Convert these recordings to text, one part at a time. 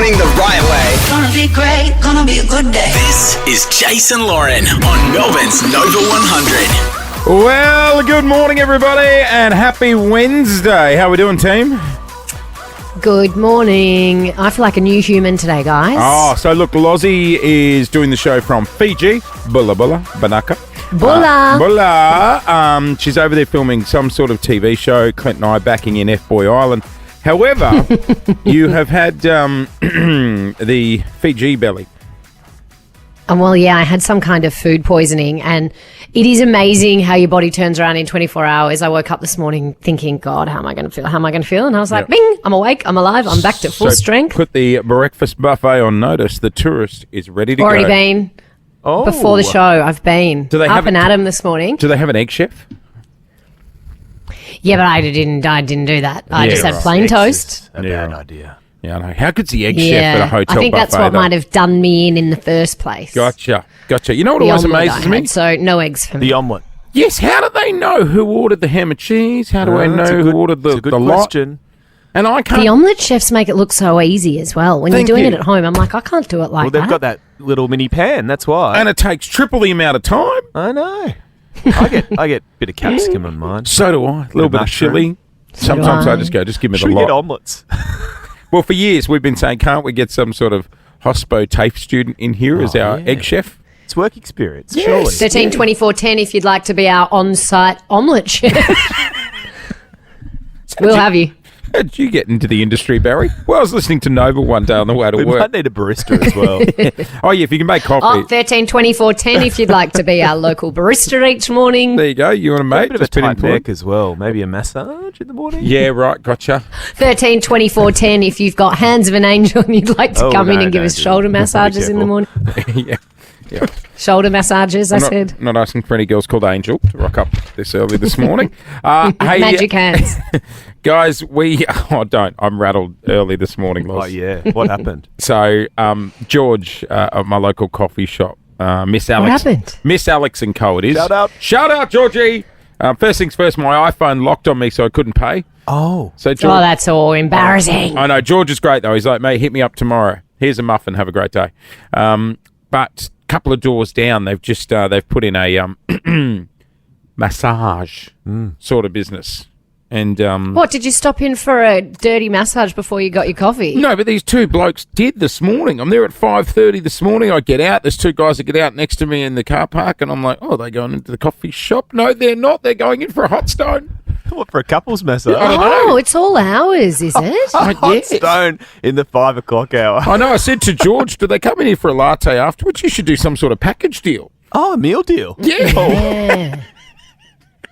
morning the right way. Gonna be great, gonna be a good day. This is Jase and Lauren on Melbourne's Nova 100. Well, good morning, everybody, and happy Wednesday. How we doing, team? Good morning. I feel like a new human today, guys. Oh, so look, Lozzie is doing the show from Fiji. Bula Bula, Banaka. Bula. Bula. She's over there filming some sort of TV show. Clint and I are backing in F-Boy Island. However, you have had the Fiji belly. Well, yeah, I had some kind of food poisoning, and it is amazing how your body turns around in 24 hours. I woke up this morning thinking, God, how am I going to feel? How am I going to feel? And I was like, bing, I'm awake, I'm alive, I'm back to full strength. Put the breakfast buffet on notice. The tourist is ready to Already go. been. Oh. Before the show, I've been. Do they up and at 'em this morning. Do they have an egg chef? Yeah, but I didn't do that. I just had plain toast. A bad idea. Yeah, I know. How good's the egg chef at a hotel buffet? I think that's what might have done me in the first place. Gotcha. You know what The always omelette amazes I me? had, so no eggs for me. The omelette. Yes, how do they know who ordered the ham and cheese? How do I know who ordered the good lot? question. And I can't... The omelette chefs make it look so easy as well. When Thank you're doing you. it at home, I'm like, I can't do it like Well, that. they've got that little mini pan, that's why. And it takes triple the amount of time. I know. I get a bit of capsicum on mine. So do I. A little bit of mushroom. chili. Sometimes I just go, just give me Should the we lot. get omelettes? Well, for years we've been saying, can't we get some sort of hospo TAFE student in here as our egg chef? It's work experience, Yes. surely. 13 24 10 if you'd like to be our on-site omelette chef. We'll have you. How did you get into the industry, Barry? Well, I was listening to Nova one day on the way to We work. might need a barista as well. Oh, yeah, if you can make coffee. 13 24 10 if you'd like to be our local barista each morning. There you go. You want to A make bit of a tight neck as well. Maybe a massage in the morning. Yeah, right. Gotcha. 13 24 10 if you've got hands of an angel and you'd like to Oh, come in no, and give no, us dude. shoulder Be massages in the careful. morning. Yeah. Shoulder massages, I said. Not asking for any girls called Angel to rock up this early this morning. Hey, Magic hands. guys, I'm rattled early this morning, Loz. Oh, yeah. What happened? So, George of my local coffee shop, Miss Alex. What happened? Miss Alex and Co. It is. Shout out. Shout out, Georgie. First things first, my iPhone locked on me, so I couldn't pay. Oh. So George, Oh, that's all embarrassing. I know George is great though. He's like, mate, hit me up tomorrow. Here's a muffin. Have a great day. But a couple of doors down, they've just they've put in a massage sort of business. And What, did you stop in for a dirty massage before you got your coffee? no, but these two blokes did this morning. I'm there at 5:30 this morning. I get out. There's two guys that get out next to me in the car park, and I'm like, oh, they're going into the coffee shop? No, they're not. They're going in for a hot stone. What, for a couple's massage? I don't know. Oh, it's all ours, is it? I Hot guess. stone in the 5 o'clock hour. I know. I said to George, do they come in here for a latte afterwards? You should do some sort of package deal. Oh, a meal deal. Yeah. Yeah.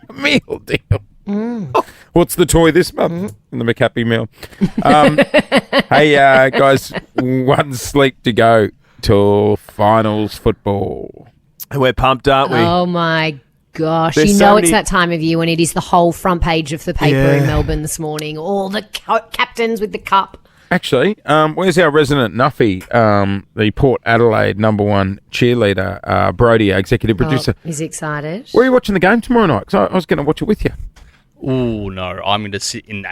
A meal deal. What's the toy this month in the McHappy meal? Hey, guys, one sleep to go till finals football. We're pumped, aren't we? Oh, my gosh. There's you so know many- it's that time of year when it is the whole front page of the paper Yeah. in Melbourne this morning. All the captains with the cup. Actually, where's our resident Nuffy, the Port Adelaide #1 cheerleader, Brody, our executive producer? Oh, he's excited. Where are you watching the game tomorrow night? 'Cause I was going to watch it with you. Oh no, I'm going to sit in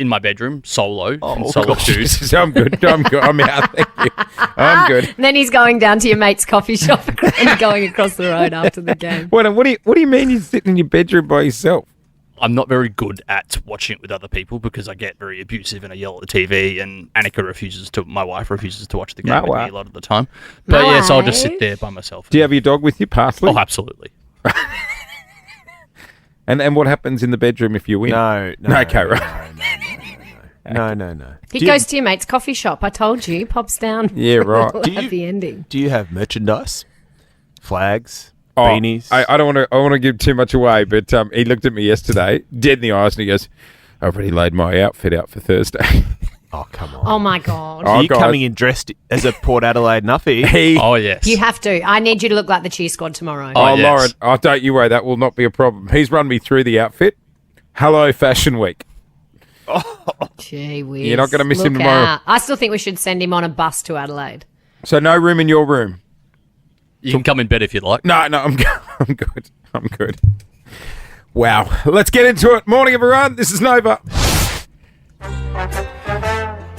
my bedroom solo in solo gosh, shoes. I'm good. I'm out. Thank you. I'm good. And then he's going down to your mate's coffee shop and going across the road after the game. What do you mean you're sitting in your bedroom by yourself? I'm not very good at watching it with other people because I get very abusive and I yell at the TV. And my wife refuses to watch the game with me a lot of the time. But My yes, I'll just wife? sit there by myself. Do you have your dog with you, Parsley? Oh, absolutely. And what happens in the bedroom if you win? No. Okay, right. No. He Do you- goes to your mate's coffee shop. I told you. Pops down. Yeah, right. Happy ending. Do you have merchandise? Flags? Oh, Beanies? I don't want to. I want to give too much away, but he looked at me yesterday, dead in the eyes, and he goes, "I've already laid my outfit out for Thursday." Oh, come on. Oh, my God. Are you guys. coming in dressed as a Port Adelaide Nuffy? He, Oh yes. You have to. I need you to look like the cheer squad tomorrow. oh, yes. Lauren, don't you worry, that will not be a problem. He's run me through the outfit. Hello, Fashion Week. Gee whiz. You're not gonna miss him Look tomorrow. out. I still think we should send him on a bus to Adelaide. So no room in your room. You can come in bed if you'd like. No, I'm good. I'm good. Wow. Let's get into it. Morning, everyone. This is Nova.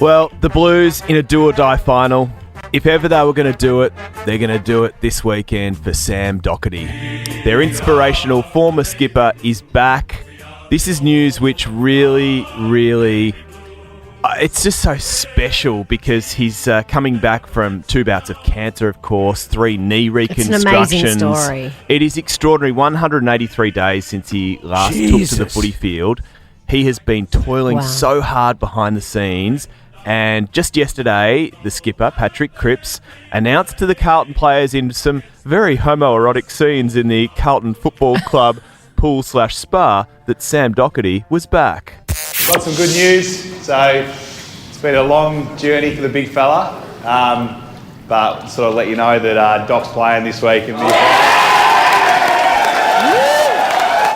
Well, the Blues in a do-or-die final. If ever they were going to do it, they're going to do it this weekend for Sam Doherty. Their inspirational former skipper is back. This is news which really, it's just so special because he's coming back from 2 bouts of cancer, of course, 3 knee reconstructions. It's an amazing story. It is extraordinary. 183 days since he last took to the footy field. He has been toiling so hard behind the scenes. And just yesterday, the skipper, Patrick Cripps, announced to the Carlton players in some very homoerotic scenes in the Carlton Football Club pool/spa that Sam Doherty was back. Got some good news. So it's been a long journey for the big fella, but sort of let you know that Doc's playing this week. And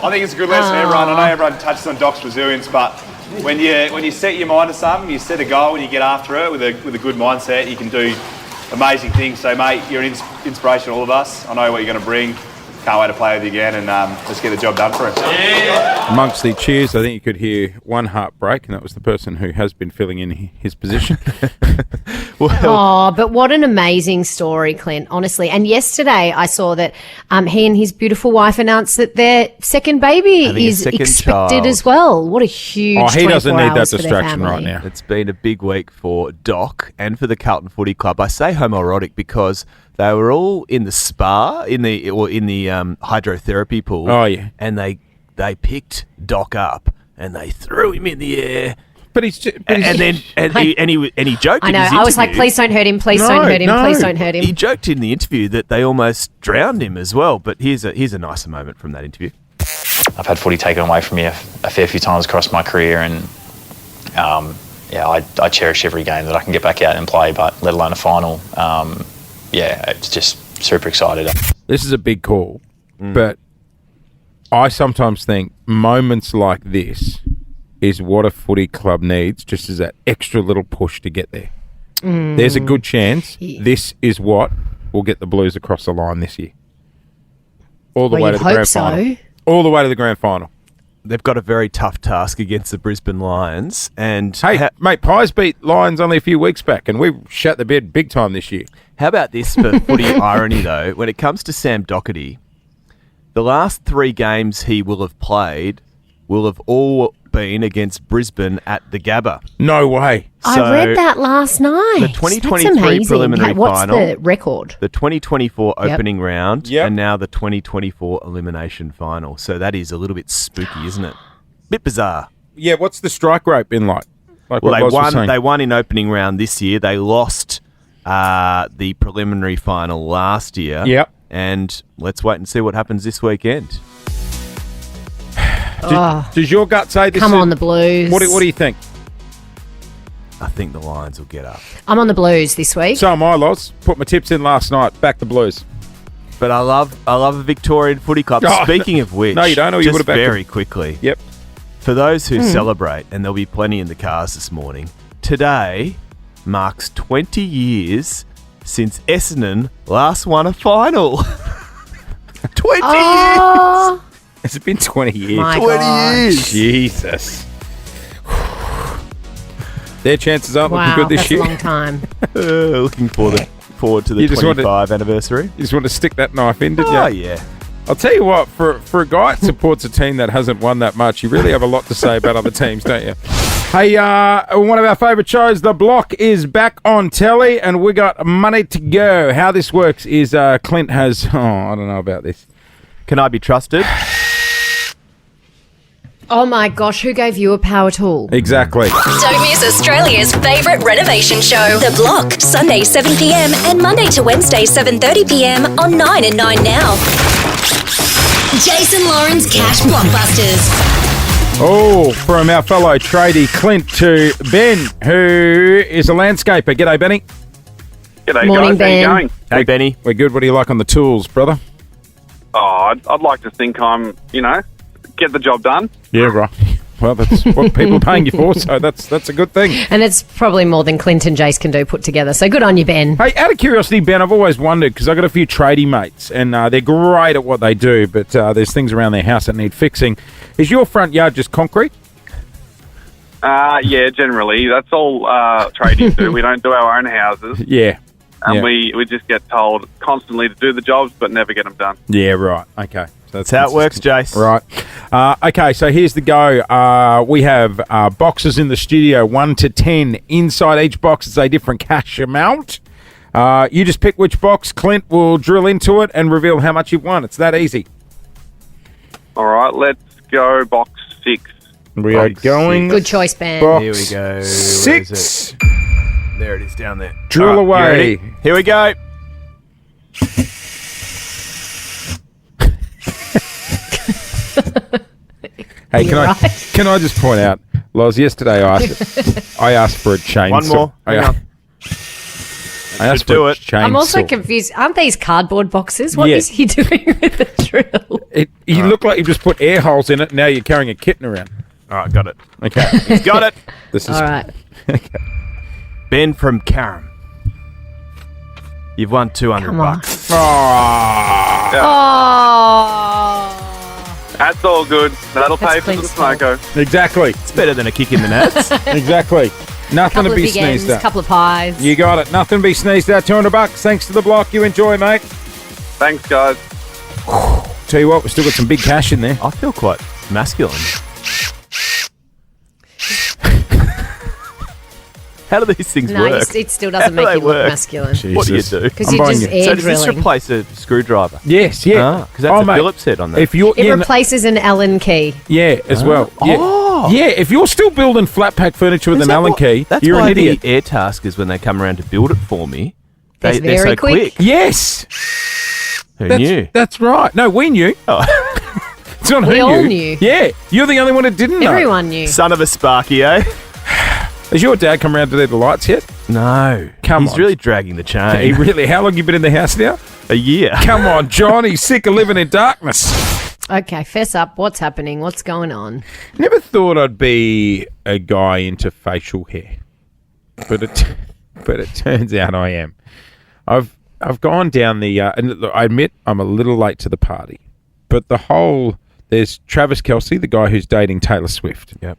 I think it's a good lesson, everyone. I know everyone touches on Doc's resilience, but when you set your mind to something, you set a goal and you get after it with a good mindset, you can do amazing things. So, mate, you're an inspiration to all of us. I know what you're going to bring. Can't wait to play with you again, and let's get the job done for us. Amongst the cheers, I think you could hear one heartbreak, and that was the person who has been filling in his position. But what an amazing story, Clint, honestly. And yesterday I saw that he and his beautiful wife announced that their second baby is expected as well. What a huge he doesn't need that for distraction right now. It's been a big week for Doc and for the Carlton Footy Club. I say homoerotic because they were all in the spa, in the hydrotherapy pool. Oh, yeah. And they picked Doc up and they threw him in the air. But he joked. I know. in his I was like, please don't hurt him. Please don't hurt him. Please don't hurt him. He joked in the interview that they almost drowned him as well. But here's a nicer moment from that interview. I've had footy taken away from me a fair few times across my career, and I cherish every game that I can get back out and play, but let alone a final. It's just super excited. This is a big call, but I sometimes think moments like this is what a footy club needs, just as that extra little push to get there. There's a good chance this is what will get the Blues across the line this year. All the way to the grand final. All the way to the grand final. They've got a very tough task against the Brisbane Lions. And hey, mate, Pies beat Lions only a few weeks back, and we shut the bed big time this year. How about this for footy irony, though? When it comes to Sam Doherty, the last 3 games he will have played will have all been against Brisbane at the Gabba. No way. I read that last night. The 2023 preliminary What's final. the record? The 2024 opening round. Yep. And now the 2024 elimination final. So that is a little bit spooky, isn't it? Bit bizarre. Yeah, what's the strike rate been like? They won in opening round this year. They lost the preliminary final last year. Yep. And let's wait and see what happens this weekend. Does your gut say this? Come on, the Blues. What do you think? I think the Lions will get up. I'm on the Blues this week. So am I, Loz. Put my tips in last night. Back the Blues. But I love a Victorian footy club. Oh, Speaking of which, no, you don't. Or you just would have backed very quickly. Yep. For those who celebrate, and there'll be plenty in the cars this morning, today marks 20 years since Essendon last won a final. 20 years! Has it been 20 years? My 20 gosh. years! Jesus. Their chances aren't looking good this year. That's a long time. Looking forward to the 25 anniversary. You just want to stick that knife in, didn't you? Oh, yeah. I'll tell you what, for a guy that supports a team that hasn't won that much, you really have a lot to say about other teams, don't you? Hey, one of our favourite shows, The Block, is back on telly, and we got money to go. How this works is Clint has... I don't know about this. Can I be trusted? Oh my gosh, who gave you a power tool? Exactly. Don't miss Australia's favourite renovation show, The Block, Sunday 7 p.m. and Monday to Wednesday 7:30 p.m. on 9 and 9 Now. Jason Lauren's Cash Blockbusters. Oh, from our fellow tradie Clint to Ben, who is a landscaper. G'day, Benny. G'day, Morning, guys. Ben. How you going? Hey, Benny. We're good. What do you like on the tools, brother? Oh, I'd like to think I'm, get the job done. Yeah, right. Well, that's what people are paying you for, so that's a good thing. And it's probably more than Clint and Jase can do put together. So good on you, Ben. Hey, out of curiosity, Ben, I've always wondered, because I've got a few tradie mates, and they're great at what they do, but there's things around their house that need fixing. Is your front yard just concrete? Yeah, generally. That's all tradies do. We don't do our own houses. Yeah. And yeah. we just get told constantly to do the jobs but never get them done. Yeah, right. Okay. So That's how it works, Jase. Right. Okay, so here's the go. We have boxes in the studio, 1 to 10. Inside each box is a different cash amount. You just pick which box. Clint will drill into it and reveal how much you've won. It's that easy. All right, let's go box 6. We are going. Good choice, Ben. Box Here we go. Where is 6. it? There it is down there. Drill All right, away. you ready? Here we go. Hey, You're can I just point out, Loz, yesterday I asked for a chainsaw. One more. Hang on. I asked do for a it. chainsaw. I'm also confused. Aren't these cardboard boxes? What is he doing with the drill? You look like you just put air holes in it. Now you're carrying a kitten around. All right, got it. Okay. He's got it. This is All right. Ben from Karen. You've won $200. Come on. Oh. Oh. That's all good. That'll That's pay for the Clint's fault. smoko. Exactly. It's better than a kick in the nuts. Exactly. Nothing Couple to of be big ends, sneezed at. couple of pies. You got it. Nothing to be sneezed at. $200. Thanks to the block. You enjoy, mate. Thanks, guys. Tell you what, we've still got some big cash in there. I feel quite masculine. How do these things No, work? it still doesn't How make do you they look work? masculine. What do you Jesus. do? Because I'm you're buying just you. air So does this drilling. replace a screwdriver? Yes, yeah. Because that's a mate, Phillips head on there. If you're It replaces an Allen key. yeah, as well. Yeah. Oh. Yeah, if you're still building flat pack furniture with Is an that Allen what- key, that's you're why an idiot. the air taskers, when they come around to build it for me, they're It's very so quick. Yes. Who That's, knew? That's right. No, we knew. Oh. It's not We who all knew. knew. Yeah, you're the only one that didn't know. Everyone knew. Son of a Sparky, eh? Has your dad come around to do the lights yet? No. Come He's on. really dragging the chain. He really? How long you been in the house now? A year. Come on, John. He's sick of living in darkness. Okay, fess up. What's happening? What's going on? Never thought I'd be a guy into facial hair, but it turns out I am. I've gone down the and look, I admit I'm a little late to the party, but there's Travis Kelce, the guy who's dating Taylor Swift. Yep.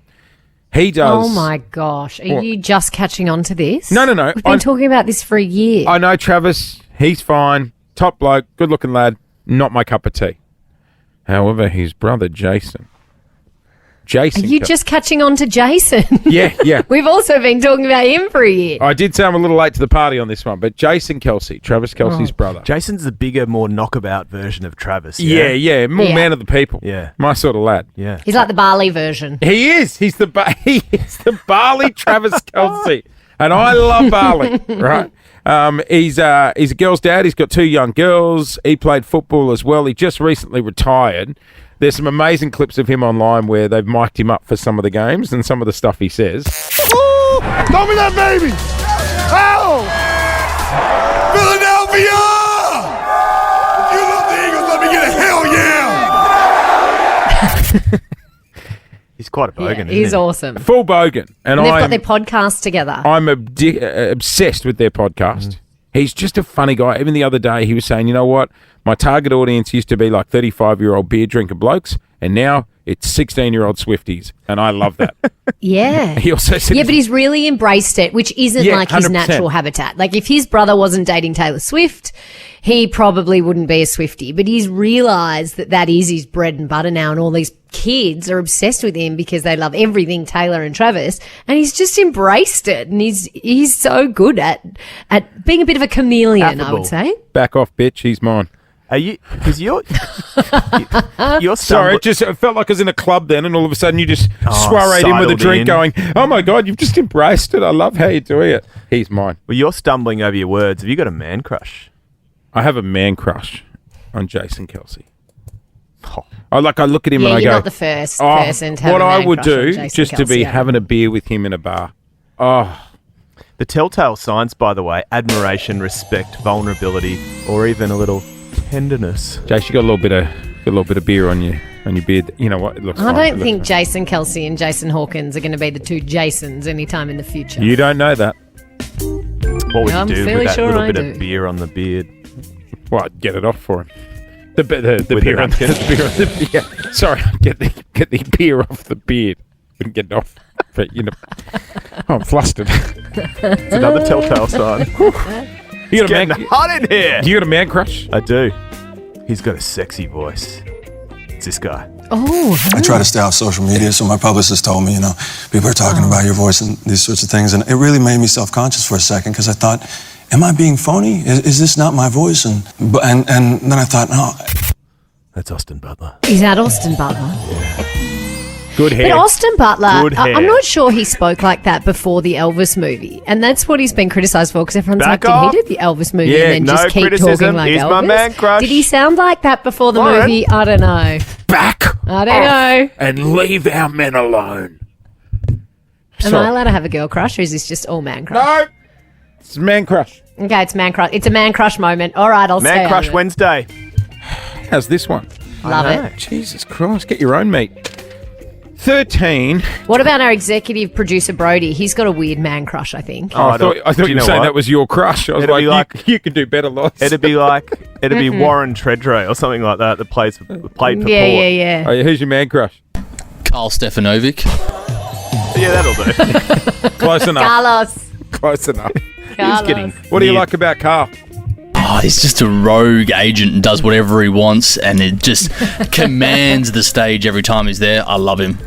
He does. Oh my gosh. Are What? you just catching on to this? No. We've been talking about this for a year. I know Travis. He's fine. Top bloke. Good looking lad. Not my cup of tea. However, his brother Jason. Are you just catching on to Jason? Yeah. We've also been talking about him for a year. I did say I'm a little late to the party on this one, but Jason Kelce, Travis Kelce's brother. Jason's the bigger, more knockabout version of Travis. Yeah, more Yeah. man of the people. Yeah. My sort of lad. Yeah. He's like the Barley version. He is. He is the Barley Travis Kelce, and I love Barley. Right. He's a girl's dad. He's got 2 young girls. He played football as well. He just recently retired. There's some amazing clips of him online where they've mic'd him up for some of the games and some of the stuff he says. Throw me that baby! Ow! Philadelphia! If you love the Eagles, let me get a hell yeah! He's quite a bogan, Yeah, isn't he's he? awesome. Full bogan. And And they've got I'm, their podcast together. I'm obsessed with their podcast. He's just a funny guy. Even the other day, he was saying, you know what? My target audience used to be like 35-year-old beer drinking blokes, and now it's 16-year-old Swifties, and I love that. Yeah. He also said, Yeah, but he's really embraced it, which isn't Yeah, like his 100%. natural habitat. Like if his brother wasn't dating Taylor Swift, he probably wouldn't be a Swiftie. But he's realised that is his bread and butter now, and all these kids are obsessed with him because they love everything Taylor and Travis, and he's just embraced it. And he's so good at being a bit of a chameleon, I would say. back off, bitch, he's mine. Are you? Because you're Sorry, it felt like I was in a club then, and all of a sudden you just soireed in with a sidled drink in. going, oh my God, you've just embraced it. I love how you're doing it. He's mine. Well, you're stumbling over your words. Have you got a man crush? I have a man crush on Jason Kelce. I look at him Yeah, and I you're go, not the first person to have what a I man would crush on do Jason just to be Kelce, having a beer with him in a bar. Oh, The telltale signs, by the way, admiration, respect, vulnerability, or even a little tenderness. Jace, you got a little bit of beer on your beard. You know what? It looks I fine. It don't looks think fine. Jason Kelce and Jason Hawkins are going to be the 2 Jasons anytime in the future. You don't know that. What would I'm you do fairly with that sure little I bit do. of beer on the beard? Well, I'd get it off for him. The With beer on the the beer on the beard. Sorry, get the beer off the beard and get it off. But, you know, I'm flustered. It's another telltale sign. You got a Getting hot in here. You got a man crush? I do. He's got a sexy voice. It's this guy. Oh. I try to stay off social media, so my publicist told me, people are talking about your voice and these sorts of things, and it really made me self-conscious for a second because I thought, am I being phony? Is this not my voice? And then I thought, no. That's Austin Butler. Is that Austin Butler? Good hair. But Austin Butler, Good hair. I'm not sure he spoke like that before the Elvis movie. And that's what he's been criticised for because everyone's Back like, off. did he do the Elvis movie Yeah, and then no just keep criticism. talking like He's Elvis? my man crush. Did he sound like that before the Lauren. movie? I don't know. Back I don't know. and leave our men alone. Am I allowed to have a girl crush or is this just all man crush? No. It's a man crush. Okay, it's man crush. It's a man crush moment. All right, I'll stay Man out Crush of it. Wednesday. How's this one? Love I know. it. Jesus Christ, get your own meat. 13. What about our executive producer, Brody? He's got a weird man crush, I think. I thought do you you were know saying what? that was your crush. I was It'd be like, you could do better, Lots. It'd be Warren Treadray or something like that played for Yeah, Port. yeah. Oh, yeah, who's your man crush? Carl Stefanovic. Yeah, that'll do. Close enough. Carlos. Close enough. Carlos. kidding. What do you Yeah. like about Carl? Oh, he's just a rogue agent and does whatever he wants, and it just commands the stage every time he's there. I love him.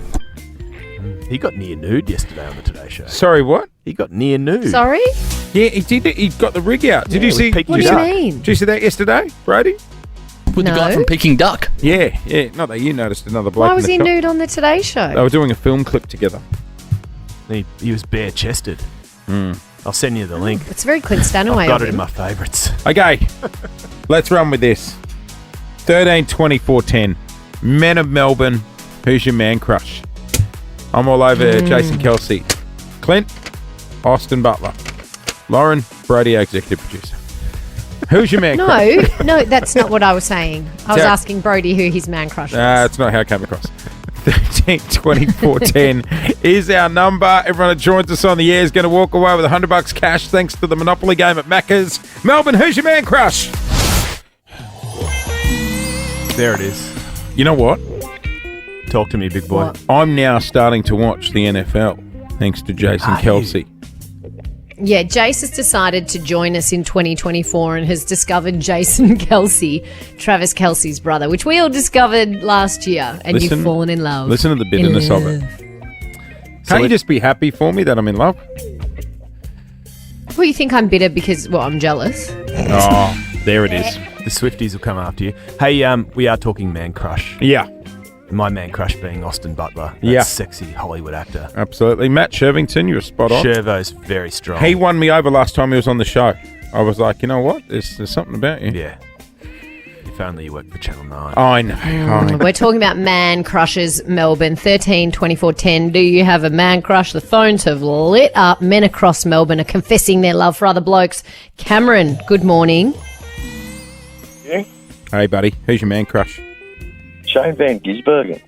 He got near nude yesterday on the Today Show. Sorry, what? He got near nude. Sorry? Yeah, he did. He got the rig out. Did you with see? Peking What do you Duck. mean? Did you see that yesterday, Brady? With the guy No. from Peking Duck. Yeah. Not that you noticed another bloke. Why was in he the shop. nude on the Today They Show? were doing a film clip together. He was bare chested. I'll send you the link. It's very Clint Stanaway. I've got of it in him. my favourites. Okay, let's run with this. 13, 24, 10. Men of Melbourne, who's your man crush? I'm all over Jason Kelsey. Clint, Austin Butler. Lauren, Brady, our executive producer. Who's your man crush? No, that's not what I was saying. I was Sarah- asking Brody who his man crush was. That's not how it came across. 13, 24, 10 is our number. Everyone that joins us on the air is going to walk away with $100 cash thanks to the Monopoly game at Macca's. Melbourne, who's your man crush? There it is. You know what? Talk to me, big boy. What? I'm now starting to watch the NFL thanks to Jason Kelsey. Yeah, Jase has decided to join us in 2024 and has discovered Jason Kelsey, Travis Kelsey's brother, which we all discovered last year, and you've fallen in love. Listen to the bitterness of it. Can't you just be happy for me that I'm in love? Well, you think I'm bitter because, well, I'm jealous. Oh, there it is. The Swifties will come after you. Hey, we are talking man crush. Yeah, My man crush being Austin Butler. That Yeah. sexy Hollywood actor. absolutely. Matt Shervington, you're spot on. Shervo's very strong. He won me over last time he was on the show. I was like, you know what? There's something about you. Yeah. If only you worked for Channel 9. I know. We're talking about man crushes, Melbourne, 13 24 10. Do you have a man crush? The phones have lit up. Men across Melbourne are confessing their love for other blokes. Cameron, good morning. Hey, buddy. Who's your man crush? Shane Van Gisbergen.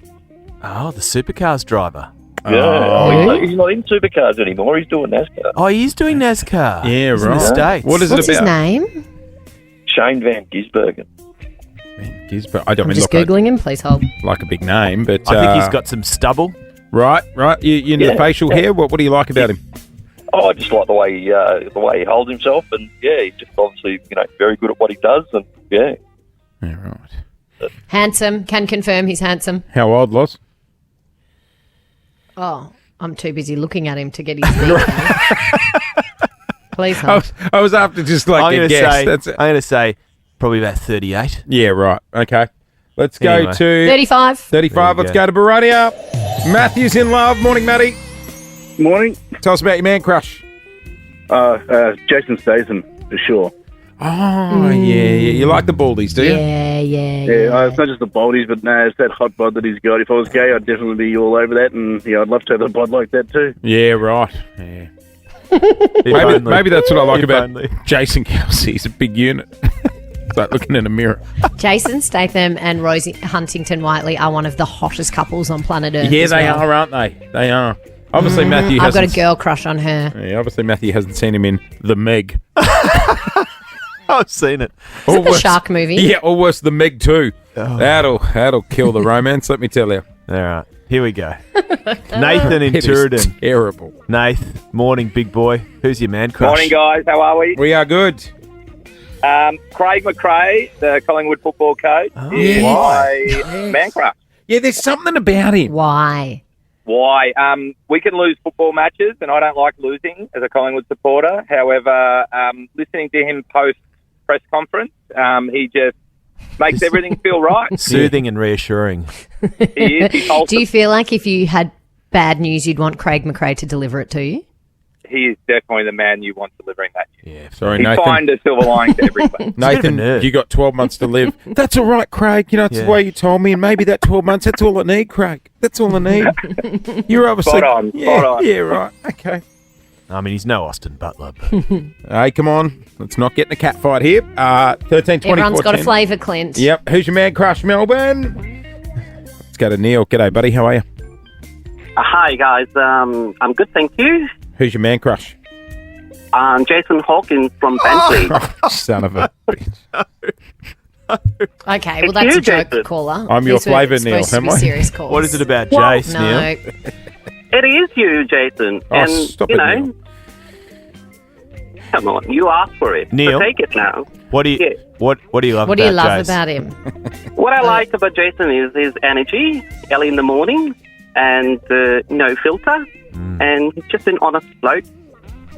Oh, the supercars driver. Yeah, he's not in supercars anymore. He's doing NASCAR. Oh, he is doing NASCAR. Yeah, He's in the right. States. What is What's it his about? name? Shane Van Gisbergen. Man, Gisbert. I don't I'm mean just look Googling him. Please hold. like a big name, but I think he's got some stubble. right. You into the Yeah, facial yeah. hair? What do you like about him? Oh, I just like the way he holds himself, and yeah, he's just obviously very good at what he does, and yeah. Yeah, right. Handsome. Can confirm he's handsome. How old, Loz? Oh, I'm too busy looking at him to get his details. Please hold. I was after just like I'm a going guess. That's it. to say probably about 38. Yeah, right. Okay. Let's go Anyway. to 35. 35. Let's go to Baradia. Matthew's in love. Morning, Matty. Morning. Tell us about your man crush. Jason Statham, for sure. Oh, yeah. You like the baldies, do you? Yeah. It's not just the boldies, but no, it's that hot bod that he's got. If I was gay, I'd definitely be all over that, and yeah, I'd love to have a bod like that too. Yeah, right. Yeah. only. maybe that's what I like If about only. Jason Kelsey. He's a big unit. It's like looking in a mirror. Jason Statham and Rosie Huntington Whiteley are one of the hottest couples on planet Earth. Yeah, as they well. are, aren't they? They are. Obviously, Matthew I've got hasn't. a girl crush on her. Yeah, obviously, Matthew hasn't seen him in The Meg. I've seen it. Is it the shark movie? Yeah, or worse, The Meg 2. Oh. That'll kill the romance, let me tell you. All right. Here we go. Nathan in It is Tooradin. terrible. Nath, morning, big boy. Who's your man crush? Morning, guys. How are we? We are good. Craig McRae, the Collingwood football coach, is my man crush. Yeah, there's something about him. Why? Why? We can lose football matches, and I don't like losing as a Collingwood supporter. However, listening to him post press conference, he just makes everything feel right. Soothing and reassuring. He is. He's wholesome. Do you feel like if you had bad news, you'd want Craig McRae to deliver it to you? He is definitely the man you want delivering that news. Yeah, sorry, He's Nathan. find a silver lining to everything. Nathan, you got 12 months to live. That's all right, Craig. You know, it's the way you told me, and maybe that 12 months, that's all I need, Craig. That's all I need. You're obviously... Spot on, yeah, spot on. Yeah, right. Okay. I mean, he's no Austin Butler. But... Hey, come on. Let's not get in a cat fight here. 13, 24, Everyone's got 10. a flavour, Clint. Yep. Who's your man crush, Melbourne? Let's go to Neil. G'day, buddy. How are you? Hi, guys. I'm good, thank you. Who's your man crush? Jason Hawkins from Bentley. Son of a bitch. Okay, well, that's a joke, caller. I'm your These were flavour, Neil, supposed to am be I? serious calls. What is it about Well, Jase, No. Neil? It is you, Jason. Oh, and, stop you it, know, Neil. come on, you asked for it. Neil? So take it now. What do you Yeah. what do you love What about do you love Jase? about him? What I like about Jason is his energy, early in the morning, and no filter, and he's just an honest bloke.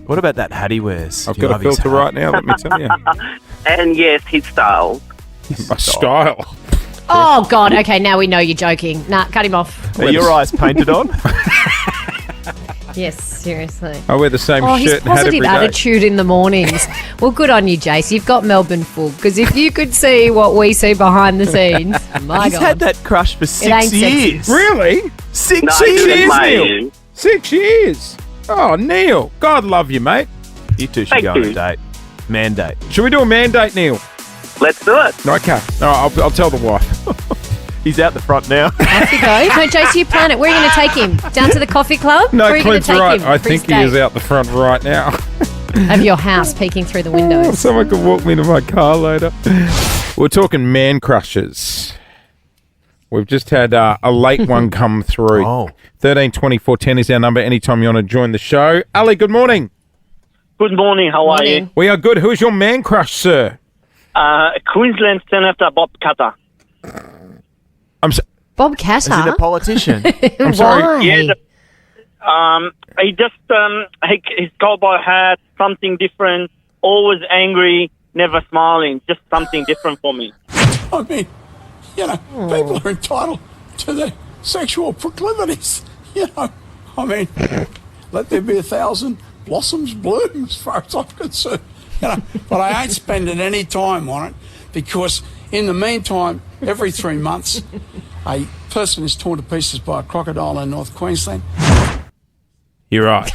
What about that hat he wears? I've Do you got a love his filter hat? right now, let me tell you. And yes, his style. My style. Oh, God. Okay, now we know you're joking. Nah, cut him off. Are your eyes painted on? Yes, seriously. I wear the same Oh, his shirt and hat every positive day. attitude in the mornings. Well, good on you, Jace. You've got Melbourne full. Because if you could see what we see behind the scenes, my He's God. had that crush for ain't 6 sexy. years. Really? 6 No, years, he didn't, Neil. mate. 6 years. Oh, Neil. God love you, mate. You two should Thank go on a you. date. Mandate. Should we do a mandate, Neil? Let's do it. Okay. All right, I'll tell the wife. He's out the front now. Off you go. No, Jace, you plan it. Where are you going to take him? Down to the coffee club? No, Where are you going to Clint's take right. him I for his think he is date? out the front right now. Of your house, peeking through the windows. Someone could walk me to my car later. We're talking man crushes. We've just had a late one come through. Oh. 13 24 10 is our number anytime you want to join the show. Ali, good morning. Good morning. How are Morning. We are good. Who is your man crush, sir? you? Queensland Senator Bob Katter. I'm so- Bob Is he the Catter? politician? I'm sorry. Why? Yeah, he just his cowboy hat, something different. Always angry, never smiling. Just something different for me. I mean, you know, people are entitled to their sexual proclivities. You know, I mean, let there be 1,000 blossoms bloom as far as I'm concerned. You know, but I ain't spending any time on it because in the meantime, every 3 months, a person is torn to pieces by a crocodile in North Queensland. You're right.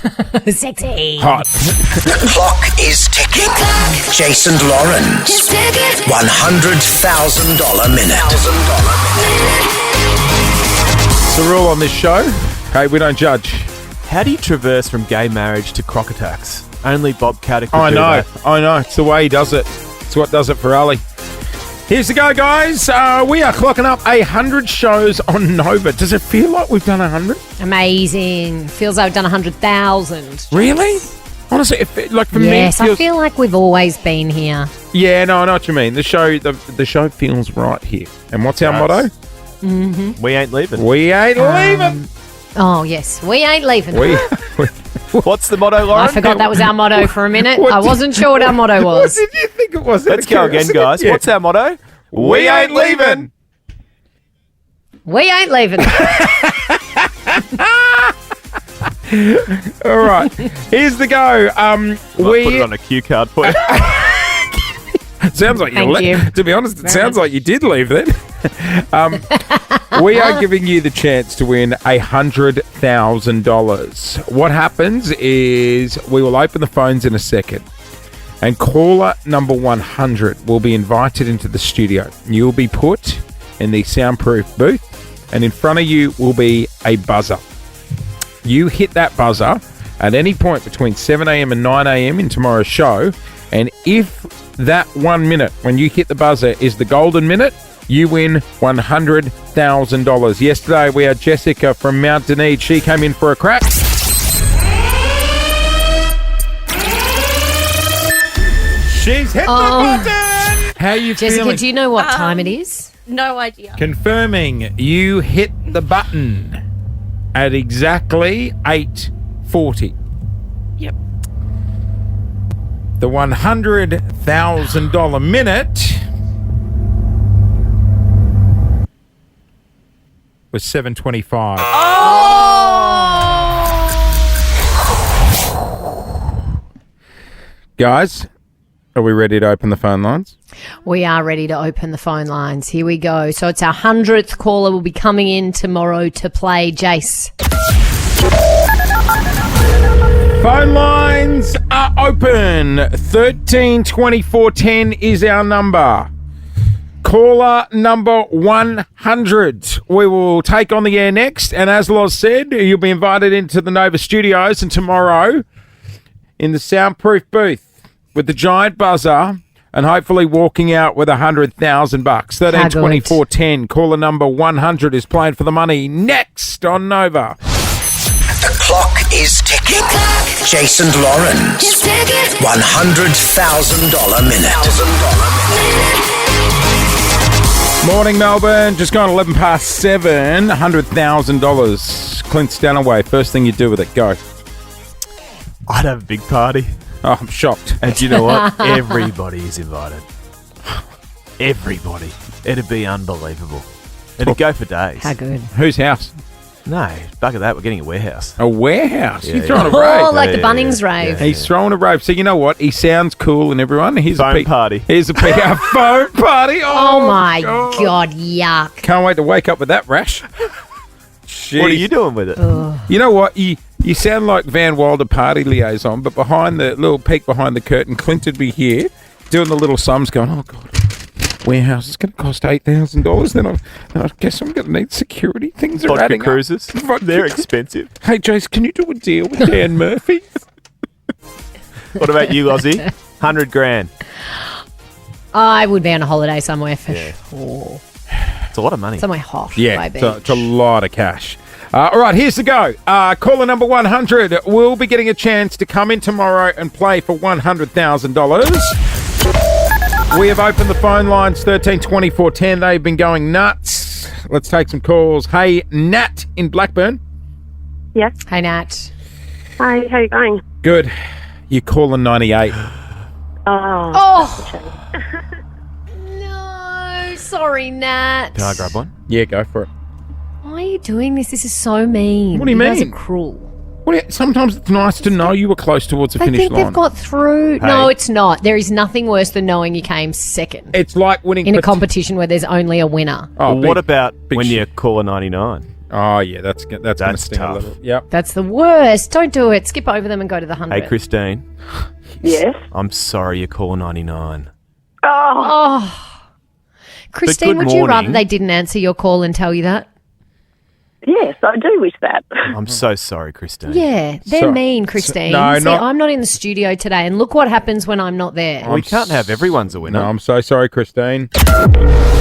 Sexy. Hot. The clock is ticking. Jason Lawrence, $100,000 minute. It's the rule on this show. Hey, we don't judge. How do you traverse from gay marriage to croc attacks? Only Bob Catter could I do know. that. I know. It's the way he does it. It's what does it for Ali. Here's the go, guys. We are clocking up 100 shows on Nova. Does it feel like we've done 100? Amazing. Feels like we've done 100,000. Really? Honestly, like for Yes, me, it I feels... feel like we've always been here. Yeah, no, I know what you mean. The show feels right here. And what's our motto? Mm-hmm. We ain't leaving. We ain't leaving. Oh, yes. We ain't leaving. What's the motto, Lauren? I forgot that was our motto for a minute. What I did- wasn't sure what our motto was. What did you think it was? Let's go again, guys. Yeah. What's our motto? We ain't leaving. We ain't leaving. All right. Here's the go. I'll put it on a cue card for you. Sounds like Thank you. To be honest, it sounds like you did leave then. We are giving you the chance to win $100,000. What happens is we will open the phones in a second, and caller number 100 will be invited into the studio. You'll be put in the soundproof booth, and in front of you will be a buzzer. You hit that buzzer at any point between 7 a.m. and 9 a.m. in tomorrow's show, and if that 1 minute when you hit the buzzer is the golden minute, you win $100,000. Yesterday, we had Jessica from Mount Dunedin. She came in for a crack. She's hit the button! How are you Jessica, feeling? do you know what time it is? No idea. Confirming you hit the button at exactly 8:40. Yep. The $100,000 minute was 7:25. Guys, are we ready to open the phone lines? We are ready to open the phone lines. Here we go. So it's our 100th caller will be coming in tomorrow to play Jase. Phone lines are open. 13 24 10 is our number. Caller number 100. We will take on the air next. And as Loz said, you'll be invited into the Nova Studios and tomorrow in the soundproof booth with the giant buzzer and hopefully walking out with $100,000. 13 24 10. Caller number 100 is playing for the money next on Nova. The clock is ticking. Jason Lawrence. $100,000 minute. Morning, Melbourne. Just gone 11 past 7. $100,000. Clint Stanaway. First thing you do with it. Go. I'd have a big party. Oh, I'm shocked. And do you know what? Everybody is invited. Everybody. It'd be unbelievable. It'd go for days. How good. Whose house? No, bugger that. We're getting a warehouse. A warehouse? Yeah, You're throwing a Oh, rave. like the Bunnings rave. He's throwing a rave. So you know what? He sounds cool and everyone. Here's Phone party. Here's a PR phone party. Oh my God, yuck. Can't wait to wake up with that rash. What are you doing with it? You know what? You sound like Van Wilder party liaison, but behind the little peek behind the curtain, Clint would be here doing the little sums going, oh, God, warehouse is going to cost $8,000. Then I guess I'm going to need security. Things are Vodka adding cruises. They're expensive. Hey, Jase, can you do a deal with Dan Murphy? What about you, Lozzie? $100,000. I would be on a holiday somewhere for Yeah. sure. It's a lot of money. Somewhere hot. Yeah, by beach. it's a lot of cash. All right, here's the go. Caller number 100 will be getting a chance to come in tomorrow and play for $100,000. We have opened the phone lines 13 24 10. They've been going nuts. Let's take some calls. Hey, Nat in Blackburn. Yes. Hey, Nat. Hi, how you going? Good. You're calling 98. Oh. No. Sorry, Nat. Can I grab one? Yeah, go for it. Why are you doing this? This is so mean. What do you guys mean? are cruel. Sometimes it's nice to know you were close towards the They finish think line. they've got through. Hey. No, it's not. There is nothing worse than knowing you came second It's like winning in a competition where there's only a winner. Oh, Well, what about big when shit. you call a 99? Oh, yeah, that's going to sting tough. a little. Yep. That's the worst. Don't do it. Skip over them and go to the 100. Hey, Christine. Yes. I'm sorry you call 99. Oh. Christine, good would you rather morning. they didn't answer your call and tell you that? Yes, I do wish that. I'm so sorry, Christine. Yeah, they're So- mean, Christine. no, See, not- I'm not in the studio today, and look what happens when I'm not there. We can't have everyone's a winner. No, I'm so sorry, Christine.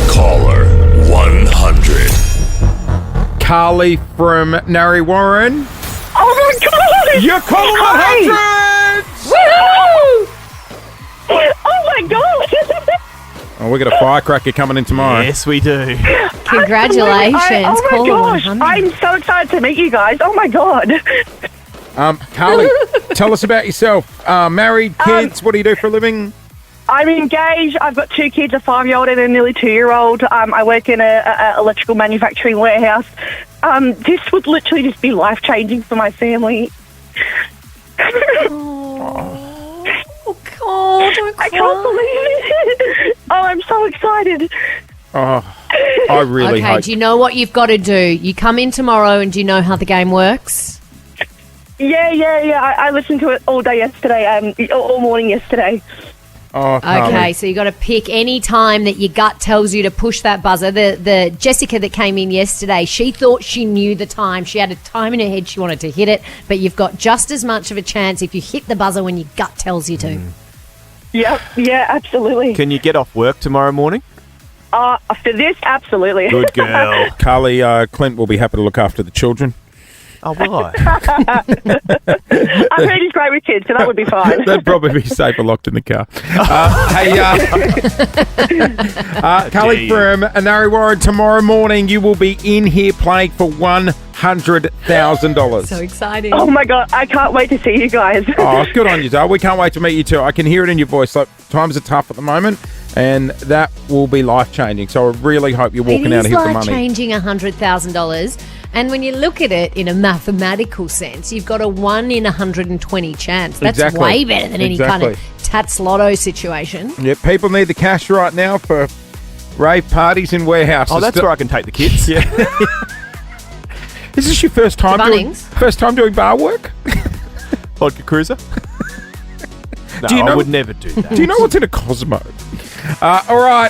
Caller 100. Carly from Narre Warren. Oh my God! You're calling 100! Woohoo! Oh my God! Oh, we got a firecracker coming in tomorrow. Yes, we do. Congratulations. Oh my Caller gosh! 100. I'm so excited to meet you guys. Oh my God! Carly, tell us about yourself. Married, kids, what do you do for a living? I'm engaged. I've got 2 kids, a 5-year-old and a nearly 2-year-old. I work in a electrical manufacturing warehouse. This would literally just be life-changing for my family. Oh, God, don't cry. I can't believe it. Oh, I'm so excited. Oh, I really Okay, hope. do you know what you've got to do? You come in tomorrow, and do you know how the game works? Yeah. I listened to it all day yesterday, all morning yesterday. Oh, Okay, Carly. so you got to pick any time that your gut tells you to push that buzzer. The Jessica that came in yesterday, she thought she knew the time. She had a time in her head she wanted to hit it, but you've got just as much of a chance if you hit the buzzer when your gut tells you to. Yep, yeah, absolutely. Can you get off work tomorrow morning? For this, absolutely. Good girl. Carly, Clint will be happy to look after the children. Oh, will I? I've heard he's great with kids, so that would be fine. They'd probably be safer locked in the car. Carly from Anari Warren, tomorrow morning you will be in here playing for $100,000. So exciting. Oh, my God. I can't wait to see you guys. Oh, good on you, Dale. We can't wait to meet you too. I can hear it in your voice. Like, times are tough at the moment, and that will be life-changing. So I really hope you're walking out of here with the money. It is life-changing, $100,000. And when you look at it in a mathematical sense, you've got a 1 in 120 chance. That's way better than any kind of Tats Lotto situation. Yeah, people need the cash right now for rave parties in warehouses. Oh, that's where I can take the kids. Yeah. Is this your first time doing bar work? Vodka Cruiser? No, Do you know, I would never do that. Do you know what's in a Cosmo? All right.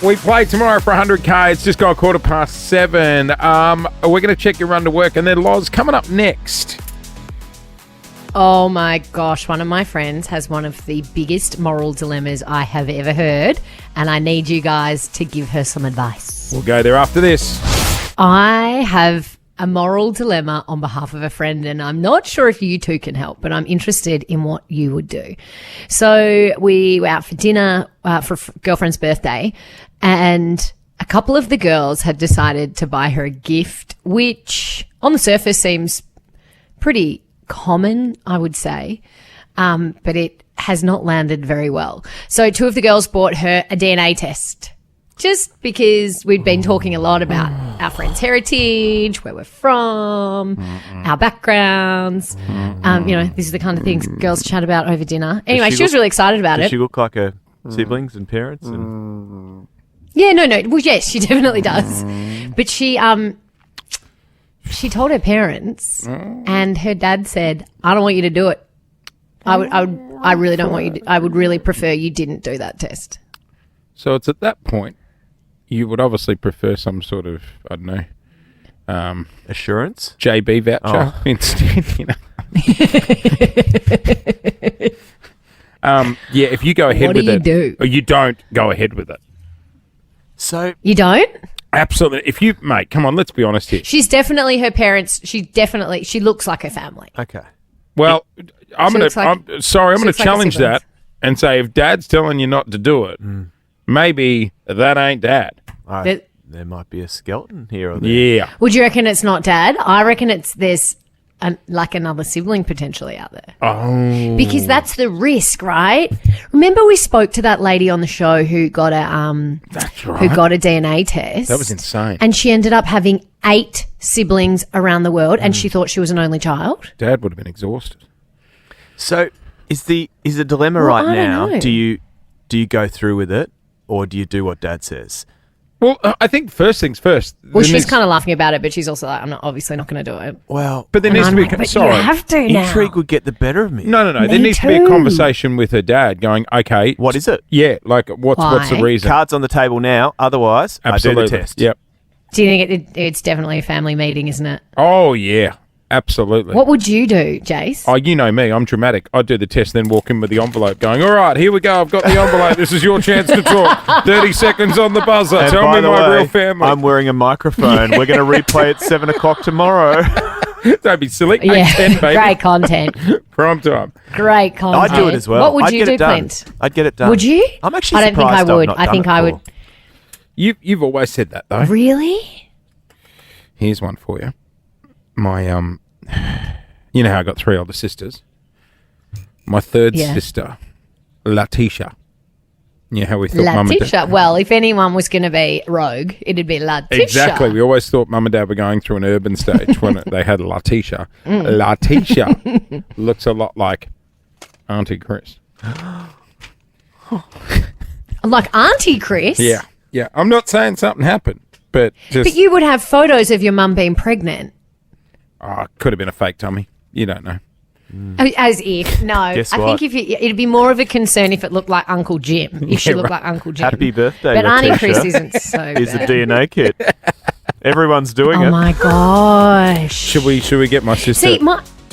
We play tomorrow for 100K. It's just got 7:15. We're going to check your run to work, and then Loz coming up next. Oh my gosh, one of my friends has one of the biggest moral dilemmas I have ever heard, and I need you guys to give her some advice. We'll go there after this. I have a moral dilemma on behalf of a friend, and I'm not sure if you two can help, but I'm interested in what you would do. So we were out for dinner for a girlfriend's birthday, and a couple of the girls had decided to buy her a gift, which on the surface seems pretty common, I would say, but it has not landed very well. So 2 of the girls bought her a DNA test. Just because we'd been talking a lot about our friends' heritage, where we're from, our backgrounds. These are the kind of things girls chat about over dinner. Anyway, she was really excited about it. Does she look like her siblings and parents? And Yeah, no. Well, yes, she definitely does. But she told her parents, and her dad said, "I don't want you to do it. I really don't want you to. I would really prefer you didn't do that test." So it's at that point you would obviously prefer some sort of, I don't know, assurance? JB voucher instead, yeah, if you go ahead with it. What do you do? Or you don't go ahead with it. So you don't? Absolutely. If you, mate, come on, let's be honest here. She's definitely her parents. She looks like her family. Okay. Well, I'm going to challenge siblings. that and say if Dad's telling you not to do it, maybe that ain't Dad. There might be a skeleton here or there. Yeah. Would you reckon it's not Dad? I reckon there's another sibling potentially out there. Oh. Because that's the risk, right? Remember we spoke to that lady on the show who got a That's right. who got a DNA test. That was insane. And she ended up having 8 siblings around the world, and she thought she was an only child. Dad would have been exhausted. So is the dilemma Well, right I don't now? know. Do you go through with it, or do you do what Dad says? Well, I think first things first. Well, she's kind of laughing about it, but she's also like, I'm obviously not going to do it. Well, but there And needs to I'm be. like, but sorry, you have to now. Intrigue would get the better of me. No. Me There needs to be a too. conversation with her dad going, okay. What is it? Yeah, like what's the Why? reason? Cards on the table now. Otherwise, Absolutely. I do the test. Yep. Do you think it's definitely a family meeting, isn't it? Oh, yeah. Absolutely. What would you do, Jase? Oh, you know me. I'm dramatic. I'd do the test, then walk in with the envelope going, all right, here we go. I've got the envelope. This is your chance to talk. 30 seconds on the buzzer. And Tell by me the my way, real family. I'm wearing a microphone. We're going to replay at 7 o'clock tomorrow. Don't be silly. Yeah, 8:10, baby. great content. Prime time. Great content. I'd do it as well. What would I'd you get do, it done. Clint? I'd get it done. Would you? I'm actually I don't think I surprised I've would. not I done think it I would. before. You've always said that, though. Really? Here's one for you. My, you know how I got 3 older sisters? My third sister, Latisha. Yeah, how we thought Mum and Dad. Latisha. Well, if anyone was going to be rogue, it'd be Latisha. Exactly. We always thought Mum and Dad were going through an urban stage when they had Latisha. Latisha looks a lot like Auntie Chris. Like Auntie Chris? Yeah. Yeah. I'm not saying something happened, but just... But you would have photos of your mum being pregnant. could have been a fake tummy. You don't know. As if. No. Guess I what? think it'd be more of a concern if it looked like Uncle Jim. If she looked like Uncle Jim. Happy birthday, But Auntie Latisha. Chris isn't so Is a bad. DNA kit. Everyone's doing it. Oh my gosh. Should we get my sister See,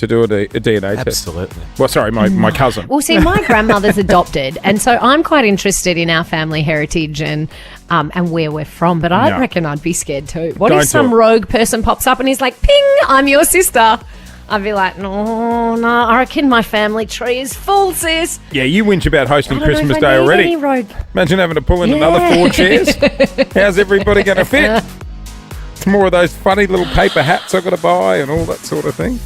to do a DNA test. Absolutely. Well, sorry, my cousin. Well, see, my grandmother's adopted, and so I'm quite interested in our family heritage and where we're from. But I No. reckon I'd be scared too. What Don't if some do it. rogue person pops up and he's like, "Ping, I'm your sister"? I'd be like, no, I reckon my family tree is full, sis. Yeah, you whinge about hosting I don't know Christmas if I Day need already. any rogue. Imagine having to pull in another 4 chairs. How's everybody going to fit? It's more of those funny little paper hats I've got to buy and all that sort of thing.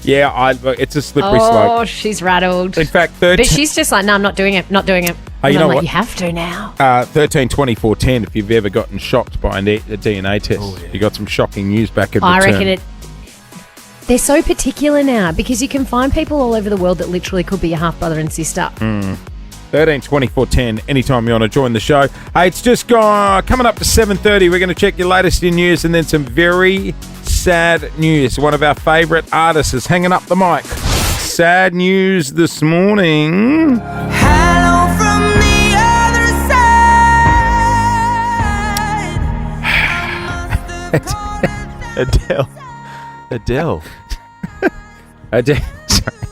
Yeah, it's a slippery Oh, slope. she's rattled. In fact, But she's just like, no, I'm not doing it. Not doing it. And you I'm know like, what? you have to now. 13 24 10, if you've ever gotten shocked by a DNA test. You got some shocking news back at the I term. reckon they're so particular now because you can find people all over the world that literally could be your half brother and sister. 13 24 10, anytime you want to join the show. Hey, it's just coming up to 7:30. We're going to check your latest in news and then some very sad news. One of our favourite artists is hanging up the mic. Sad news this morning. Hello from the other side. Adele.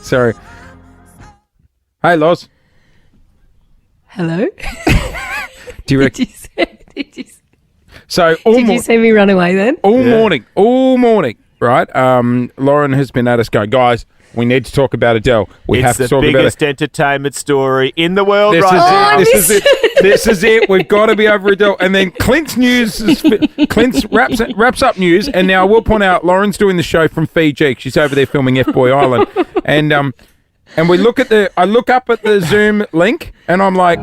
Sorry. Hey, Loz. Hello? Do you reckon? Did you So Did you see me run away then? all morning, right? Lauren has been at us going, guys, we need to talk about Adele. We have to It's talk the about it. biggest entertainment story in the world This right is now. it. This is it. This is it. We've got to be over Adele. And then Clint's wraps up news. And now I will point out, Lauren's doing the show from Fiji. She's over there filming F-Boy Island. And we look at I look up at the Zoom link, and I'm like,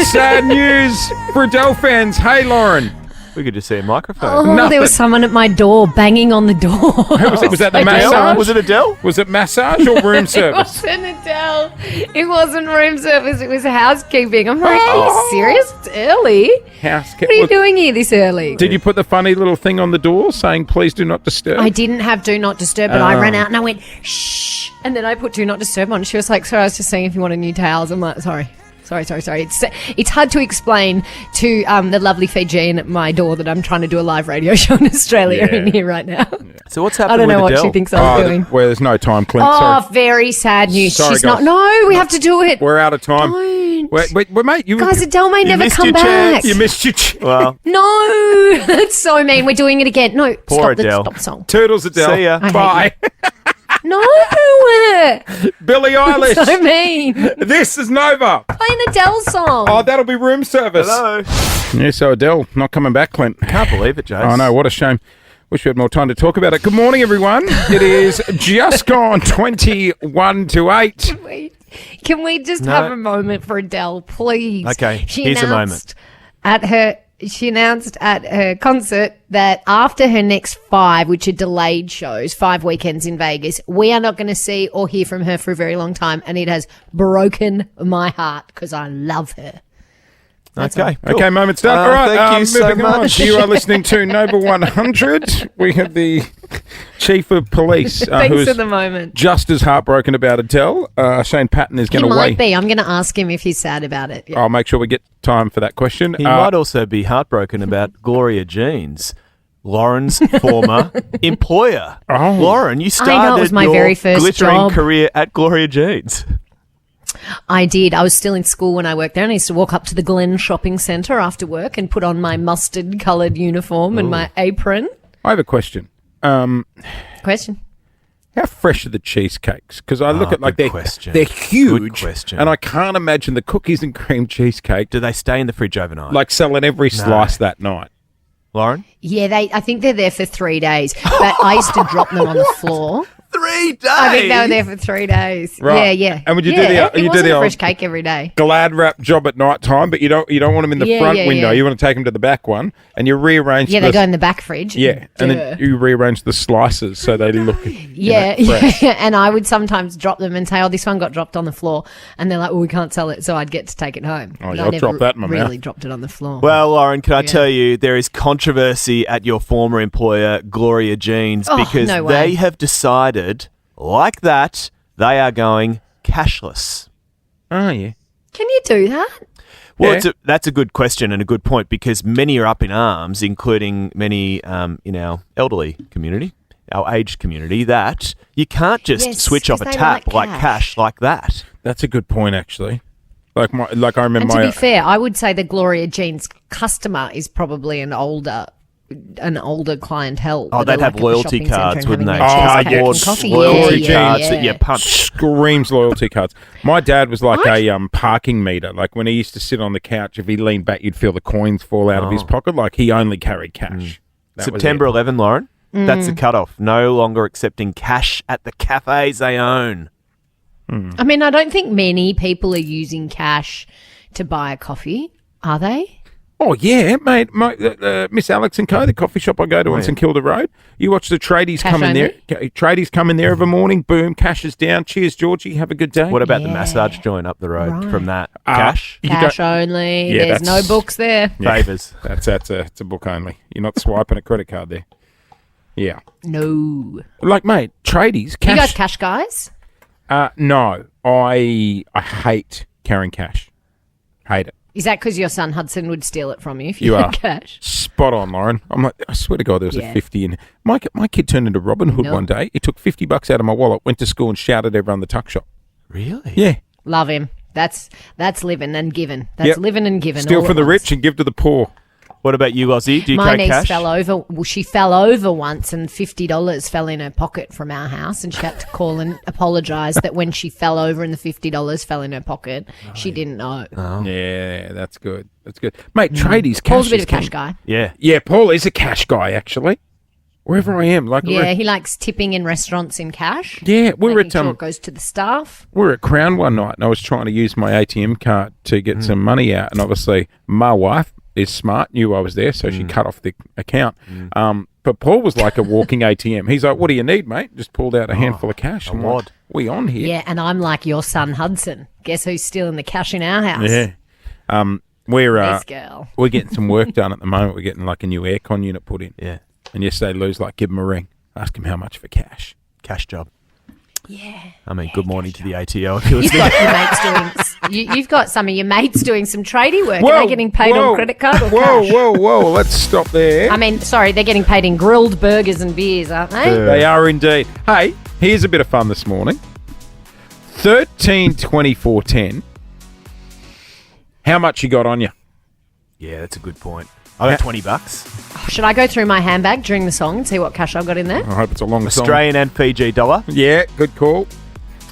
sad news for Adele fans. Hey, Lauren. We could just see a microphone. Oh, there was someone at my door banging on the door. Was that the Adele? massage? Was it Adele? Was it massage or room It service? wasn't Adele. It wasn't room service. It was housekeeping. I'm like, are you serious? It's early. What are you doing here this early? Did you put the funny little thing on the door saying, please do not disturb? I didn't have Do Not Disturb, but I ran out and I went, shh. And then I put Do Not Disturb on. She was like, sorry, I was just saying if you wanted new towels. I'm like, sorry. It's hard to explain to the lovely Fijian at my door that I'm trying to do a live radio show in Australia in here right now. So what's I happening don't know with what Adele? she thinks I'm doing. Well, there's no time, Clint. Oh, Sorry. very sad news. Sorry, She's guys. not. No, we have to do it. We're out of time. Don't. Wait, mate. Guys, Adele may never missed come your back. chance. You missed your chance. Well, No, that's so mean. We're doing it again. No, Poor Adele. Stop the song. Toodles, Adele. See ya. I hate Bye. No, Billie Eilish. so mean. This is Nova. Play an Adele song. Oh, that'll be room service. hello. Yeah, so Adele not coming back, Clint. Can't believe it, Jase. Oh, no, what a shame. Wish we had more time to talk about it. Good morning, everyone. It is just gone 21 to 8. Can we just No. have a moment for Adele, please? Okay, She here's a announced She announced at her concert that after her next 5, which are delayed shows, 5 weekends in Vegas, we are not going to see or hear from her for a very long time. And it has broken my heart because I love her. Okay. Cool. Okay, moment's done. All right, Thank you so moving on. much. You are listening to Nova 100. We have the Chief of Police who Thanks is for the moment. just as heartbroken about Adele. Shane Patton is He going to might wait. be. I'm going to ask him if he's sad about it. Yeah. I'll make sure we get time for that question. He might also be heartbroken about Gloria Jeans, Lauren's former employer. Oh. Lauren, you started I know, it was my your very first glittering job. career at Gloria Jeans. I did. I was still in school when I worked there, and I used to walk up to the Glen Shopping Centre after work and put on my mustard-coloured uniform and my apron. I have a question. Question. How fresh are the cheesecakes? Because I look at like good question. they're huge, Good question. and I can't imagine the cookies and cream cheesecake Do they stay in the fridge overnight? like selling every slice that night. Lauren? Yeah, I think they're there for 3 days, but I used to drop them on the floor. 3 days? I think they were there for 3 days. Right. Yeah. And would you yeah, do the it you do wasn't the a old fresh cake every day. glad wrap job at night time, but you don't want them in the Yeah, front yeah, window. yeah. You want to take them to the back one, and you rearrange. Yeah, they go in the back fridge. Yeah, and then you rearrange the slices so they look. Yeah, fresh. yeah. And I would sometimes drop them and say, "Oh, this one got dropped on the floor," and they're like, "Oh, we can't sell it," so I'd get to take it home. Oh, But yeah, I I'll never drop that in my really mouth. dropped it on the floor. Well, Lauren, can I tell you, there is controversy at your former employer, Gloria Jeans, Oh, because no way. they have decided, like that, they are going cashless. Oh, yeah. Can you do that? Well, Yeah. that's a good question and a good point because many are up in arms, including many in our elderly community. our aged community, that you can't just Yes, switch off a 'cause they tap like like cash like that. That's a good point, actually. Like I remember And to my be fair, I would say the Gloria Jeans customer is probably an older clientele. Oh, that they'd are have like at the loyalty shopping centre cards, and wouldn't they? having their cheesecake Cardboard and coffee. loyalty Yeah, cards yeah, that you yeah. punch. screams loyalty cards. My dad was like a parking meter. Like when he used to sit on the couch, if he leaned back, you'd feel the coins fall out of his pocket. Like he only carried cash. That was September it. 11, Lauren. That's the cutoff. No longer accepting cash at the cafes they own. I mean, I don't think many people are using cash to buy a coffee, are they? Oh yeah, mate. Miss Alex and Co, the coffee shop I go to on St Kilda Road. You watch the tradies Cash come in only? there. Tradies come in there every morning. Boom, cash is down. Cheers, Georgie. Have a good day. What about the massage joint up the road from that? Cash? Cash only. Yeah, There's no that's- books there. Yeah, Favours. It's a book only. You're not swiping a credit card there. Yeah. No. Like, mate, tradies, cash. You guys cash guys? No, I hate carrying cash. Hate it. Is that because your son Hudson would steal it from you if you, You had are cash? spot on, Lauren. I'm like, I swear to God, there was Yeah. a 50 in. My kid turned into Robin Hood No. one day. He took $50 out of my wallet, went to school, and shouted at everyone in the tuck shop. Really? Yeah. Love him. That's living and giving. That's Yep. living and giving. Steal all from at the once. rich and give to the poor. What about you, Ozzy? Do you My carry niece cash? fell over. Well, she fell over once, and $50 fell in her pocket from our house, and she had to call and apologise that when she fell over and the $50 fell in her pocket, she didn't know. Oh. Yeah, that's good. That's good. Mate, tradies, cash. Paul's a bit is of a cash king. guy. Yeah. Yeah, Paul is a cash guy, actually. Wherever I am. Like, Yeah, he likes tipping in restaurants in cash. Yeah, we were making at sure it goes to the staff. we were at Crown one night, and I was trying to use my ATM card to get some money out, and obviously my wife is smart, knew I was there, so she cut off the account. But Paul was like a walking ATM. He's like, "What do you need, mate?" Just pulled out a handful of cash. I'm like, we on here? Yeah, and I'm like your son Hudson. Guess who's stealing the cash in our house? Yeah. We're This girl. we're getting some work done at the moment. We're getting like a new aircon unit put in. Yeah. And yesterday, Lou's like, "Give him a ring. Ask him how much for cash." Cash job. Yeah. I mean, good morning to the ATO if you're You've listening. got your mates doing. You've got some of your mates doing some tradie work. Are they getting paid on credit card or cash? Whoa! Let's stop there. I mean, sorry, they're getting paid in grilled burgers and beers, aren't they? They are indeed. Hey, here's a bit of fun this morning. 13-24-10. How much you got on you? Yeah, that's a good point. I got $20. Should I go through my handbag during the song and see what cash I've got in there? I hope it's a long Australian and Fiji dollar. Yeah, good call.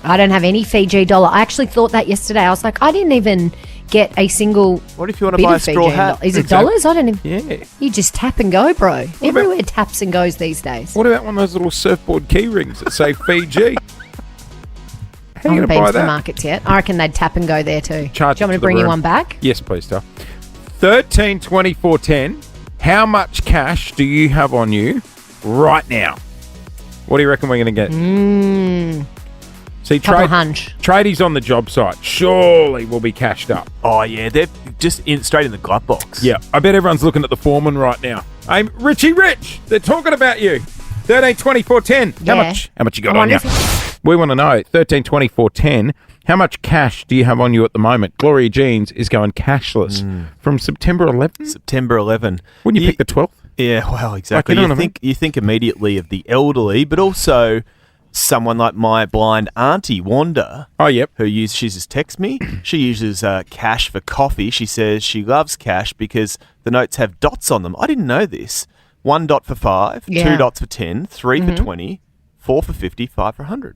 I don't have any Fiji dollar. I actually thought that yesterday. I was like, I didn't even get a single. What if you want to bit buy a of straw Fijian hat? dollar. Is it dollars? I don't even. Yeah. You just tap and go, bro. Everywhere taps and goes these days. What about one of those little surfboard key rings that say Fiji? How I you haven't going to been buy to the that? markets yet. I reckon they'd tap and go there too. Charge Do you want me it to the bring you room. one back? Yes, please, Duff. 13-24-10. How much cash do you have on you right now? What do you reckon we're going to get? See, Couple hunch. Tradies on the job site surely will be cashed up. Oh, yeah. They're just straight in the glove box. Yeah, I bet everyone's looking at the foreman right now. Hey, Richie Rich, they're talking about you. 13-24-10. How much you got I on you? wonder We want to know. 13-24-10. How much cash do you have on you at the moment? Gloria Jeans is going cashless from September 11th. September 11. Wouldn't you pick the 12th? Yeah, well, exactly. Like, you know you what I mean? think you think immediately of the elderly, but also someone like my blind auntie Wanda. Oh, yep. She just texts me. She uses cash for coffee. She says she loves cash because the notes have dots on them. I didn't know this. 1 dot for 5, Yeah. 2 dots for 10, 3 for 20, 4 for 50, 5 for 100.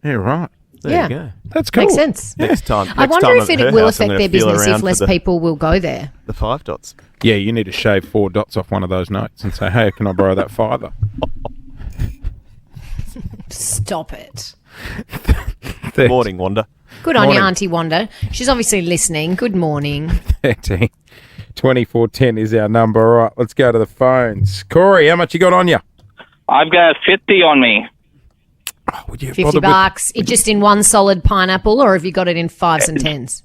Yeah, right. There Yeah. you go. That's cool. Makes sense. Next time, I next wonder time if I'm at it her will house, I'm affect gonna their feel business around if for less the- people will go there. The 5 dots. Yeah, you need to shave 4 dots off one of those notes and say, hey, can I borrow that $5? Stop it. Morning, Wanda. Good on you, Morning. Auntie Wanda. She's obviously listening. Good morning. 13-24-10 is our number. All right, let's go to the phones. Corey, how much you got on you? I've got 50 on me. Would you $50. It just in one solid pineapple, or have you got it in 5s and 10s?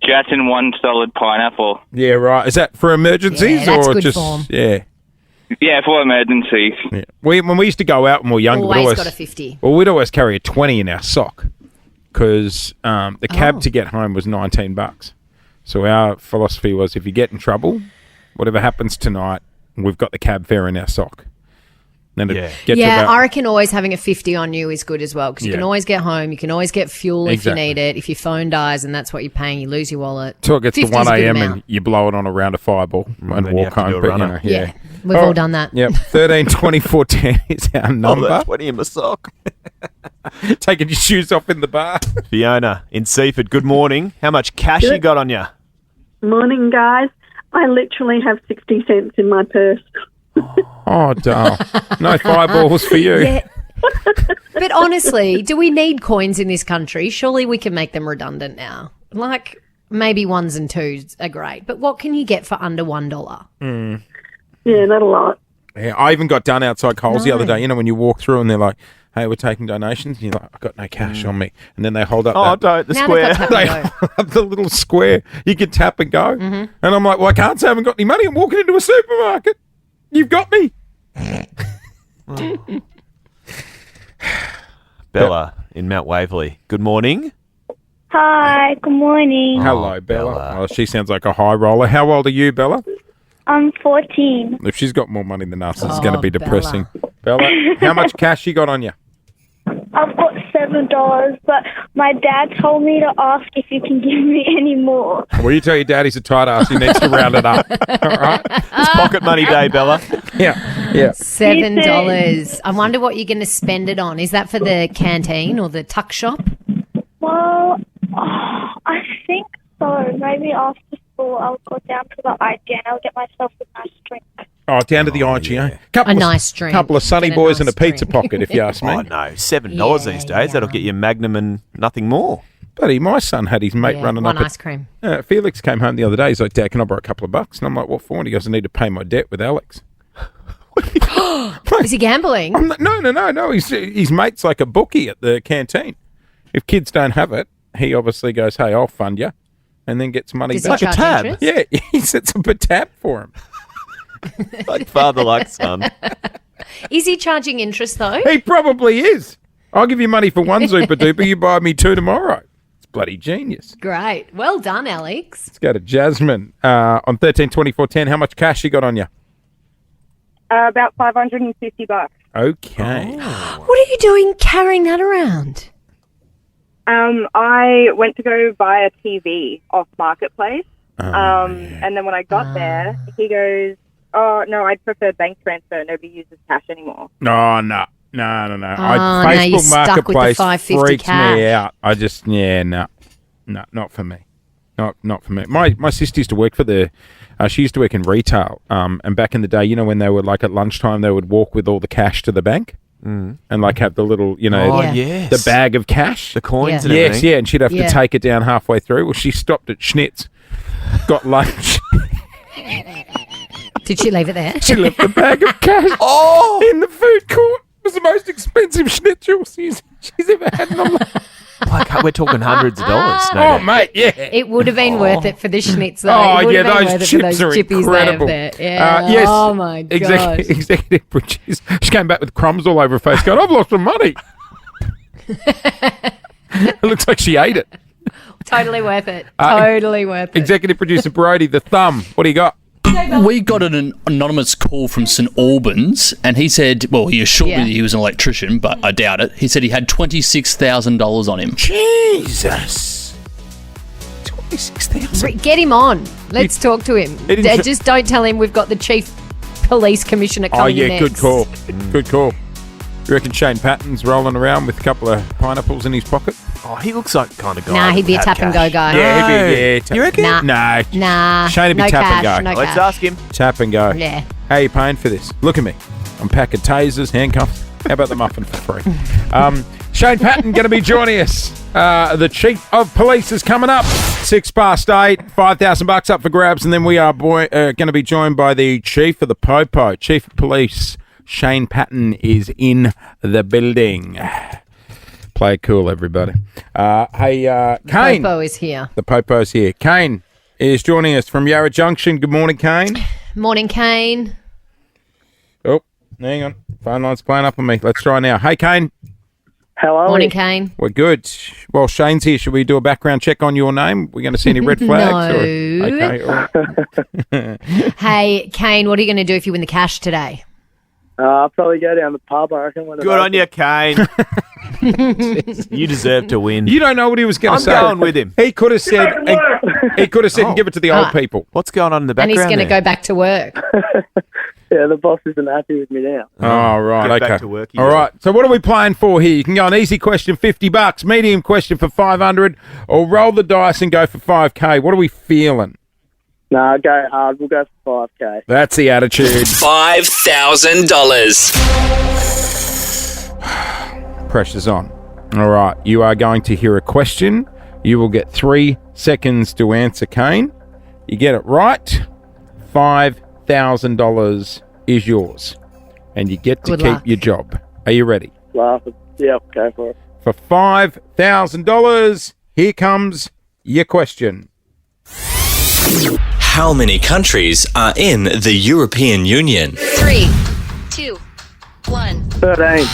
Just in one solid pineapple. Yeah, right. Is that for emergencies Yeah, that's or good just form. yeah? Yeah, for emergencies. Yeah. When we used to go out when we were younger, we'd Always got a 50. Well, we'd always carry a 20 in our sock because the cab to get home was $19. So our philosophy was, if you get in trouble, whatever happens tonight, we've got the cab fare in our sock. Then Yeah. get to Yeah, about, I reckon always having a 50 on you is good as well because you Yeah. can always get home. You can always get fuel if Exactly. you need it. If your phone dies and that's what you're paying, you lose your wallet. till it gets to 50 is 1 a good a.m. amount. and you blow it on a round of fireball and then you walk have to do home. a But, runner. Yeah, we've all done that. Yep. 13 24 10 is our number. Oh, 20 in my sock. Taking your shoes off in the bar. Fiona in Seaford, good morning. How much cash you got on you? Morning, guys. I literally have 60 cents in my purse. Oh, darn. No fireballs for you. Yeah. But honestly, do we need coins in this country? Surely we can make them redundant now. Like, maybe ones and twos are great, but what can you get for under $1? Mm. Yeah, not a lot. Yeah, I even got done outside Coles the other No. day. You know, when you walk through and they're like, hey, we're taking donations. And you're like, I've got no cash on me. And then they hold up Oh, don't, the Now square. they've got they tap and go. hold up the little square. You can tap and go. Mhm. And I'm like, well, I can't say I haven't got any money. I'm walking into a supermarket. You've got me. Bella in Mount Waverley, good morning. Hi, good morning. Hello, Bella. Oh, she sounds like a high roller. How old are you, Bella? I'm 14. If she's got more money than us, it's Oh, going to be Bella. depressing. Bella, how much cash you got on you? I've got $7, but my dad told me to ask if you can give me any more. Well, you tell your dad he's a tight ass. He needs to round it up. All right? It's pocket money day, Bella. Yeah. $7. I wonder what you're going to spend it on. Is that for the canteen or the tuck shop? Well, I think so. Maybe after school I'll go down to the IGA and I'll get myself a nice drink. Oh, down to the IGA. A nice drink. Couple of Sunny Get a Boys nice and a pizza drink. pocket, if you ask me. Oh, no. $7 these days. That'll get you Magnum and nothing more. Buddy, my son had his mate Yeah, running one up. ice cream. Felix came home the other day. He's like, Dad, can I borrow a couple of bucks? And I'm like, what for? And he goes, I need to pay my debt with Alex. Is he gambling? No. His mate's like a bookie at the canteen. If kids don't have it, he obviously goes, hey, I'll fund you, and then gets money Does he back. charge Like a tab? interest? Yeah, he sets up a tab for him. Like father, like son. Is he charging interest though? He probably is. I'll give you money for one Super Duper, you buy me two tomorrow. It's bloody genius. Great. Well done, Alex. Let's go to Jasmine on 13 24 10. How much cash you got on you? About $550. Okay. What are you doing carrying that around? I went to go buy a TV off Marketplace. And then when I got there, he goes, oh, no, I'd prefer bank transfer. Nobody uses cash anymore. Oh, no. No. now you're Facebook stuck with the Marketplace $5.50 freaks cash. me out. I just, no, not for me. Not for me. My sister used to work for she used to work in retail. And back in the day, you know, when they would like at lunchtime, they would walk with all the cash to the bank. And like have the little, you know, the bag of cash, the coins, and yes, everything. yeah, and she'd have Yeah. to take it down halfway through. Well, she stopped at Schnitz, got lunch. Did she leave it there? She left the bag of cash in the food court. It was the most expensive schnitzel she's ever had. And I'm like, We're talking hundreds of dollars. oh, mate, yeah. It would have been worth it for the schnitzel. Oh, it would yeah, have been those worth it for chips those are chippies incredible. They have there. Yeah. Yes. Oh, my God. Executive producer. She came back with crumbs all over her face going, I've lost some money. It looks like she ate it. Totally worth it. Totally worth it. Executive producer Brody, the thumb. What do you got? We got an anonymous call from St Albans, and he said, well, he assured me Yeah. that he was an electrician, but I doubt it. He said he had $26,000 on him. Jesus. 26,000. Get him on. Let's talk to him. He didn't Just don't tell him we've got the chief police commissioner Oh, coming yeah, next. good call. Good call. You reckon Shane Patton's rolling around with a couple of pineapples in his pocket? Oh, he looks like the kind of guy. Nah, that he'd be a would have tap and go cash. guy. Yeah, he'd be, You reckon? Nah. No. Nah. Shane would be no tap cash, and go. No Let's cash. ask him. Tap and go. Yeah. How are you paying for this? Look at me. I'm packing tasers, handcuffs. How about the muffin for free? Shane Patton going to be joining us. The chief of police is coming up. 8:06, $5,000 up for grabs, and then we are going to be joined by the chief of the Popo, chief of police. Shane Patton is in the building. Play it cool, everybody. Hey, Kane. Popo is here. The Popo's here. Kane is joining us from Yarra Junction. Good morning, Kane. Morning, Kane. Oh, hang on. Phone line's playing up on me. Let's try now. Hey, Kane. Hello. Morning, Kane. We're good. Well, Shane's here. Should we do a background check on your name? We're going to see any red flags? No. Okay. all right. Hey, Kane, what are you going to do if you win the cash today? I'll probably go down the pub, I reckon. Good on you, Kane. You deserve to win. You don't know what he was going to say. I'm going with him. He could have said, give it to the old people. What's going on in the And background he's going to there? go back to work. Yeah, the boss isn't happy with me now. Oh, right. Get Okay. back to work, you All go. right. So what are we playing for here? You can go an easy question, $50, medium question for $500, or roll the dice and go for $5K. What are we feeling? Nah, go hard. We'll go for 5K. That's the attitude. $5,000. Pressure's on. All right. You are going to hear a question. You will get 3 seconds to answer, Kane. You get it right, $5,000 is yours. And you get to Good keep luck. your job. Are you ready? Yeah, go for it. For $5,000, here comes your question. How many countries are in the European Union? 3, 2, 1. 13.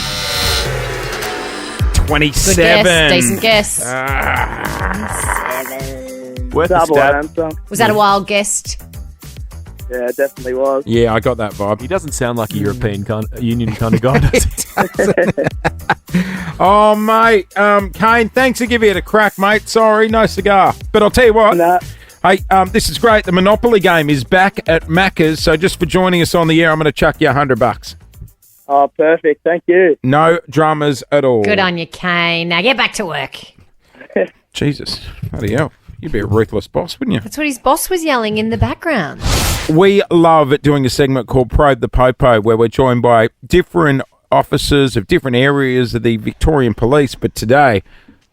27. Good guess. Decent guess. Worth a Double stab. answer. Was that a wild guess? Yeah, it definitely was. Yeah, I got that vibe. He doesn't sound like a European Union kind of guy, does he? Oh, mate. Kane, thanks for giving it a crack, mate. Sorry, no cigar. But I'll tell you what. Nah. Hey, this is great. The Monopoly game is back at Macca's. So just for joining us on the air, I'm going to chuck you $100. Oh, perfect. Thank you. No dramas at all. Good on you, Kane. Now get back to work. Jesus. Bloody hell. You'd be a ruthless boss, wouldn't you? That's what his boss was yelling in the background. We love doing a segment called Probe the Popo, where we're joined by different officers of different areas of the Victorian Police. But today,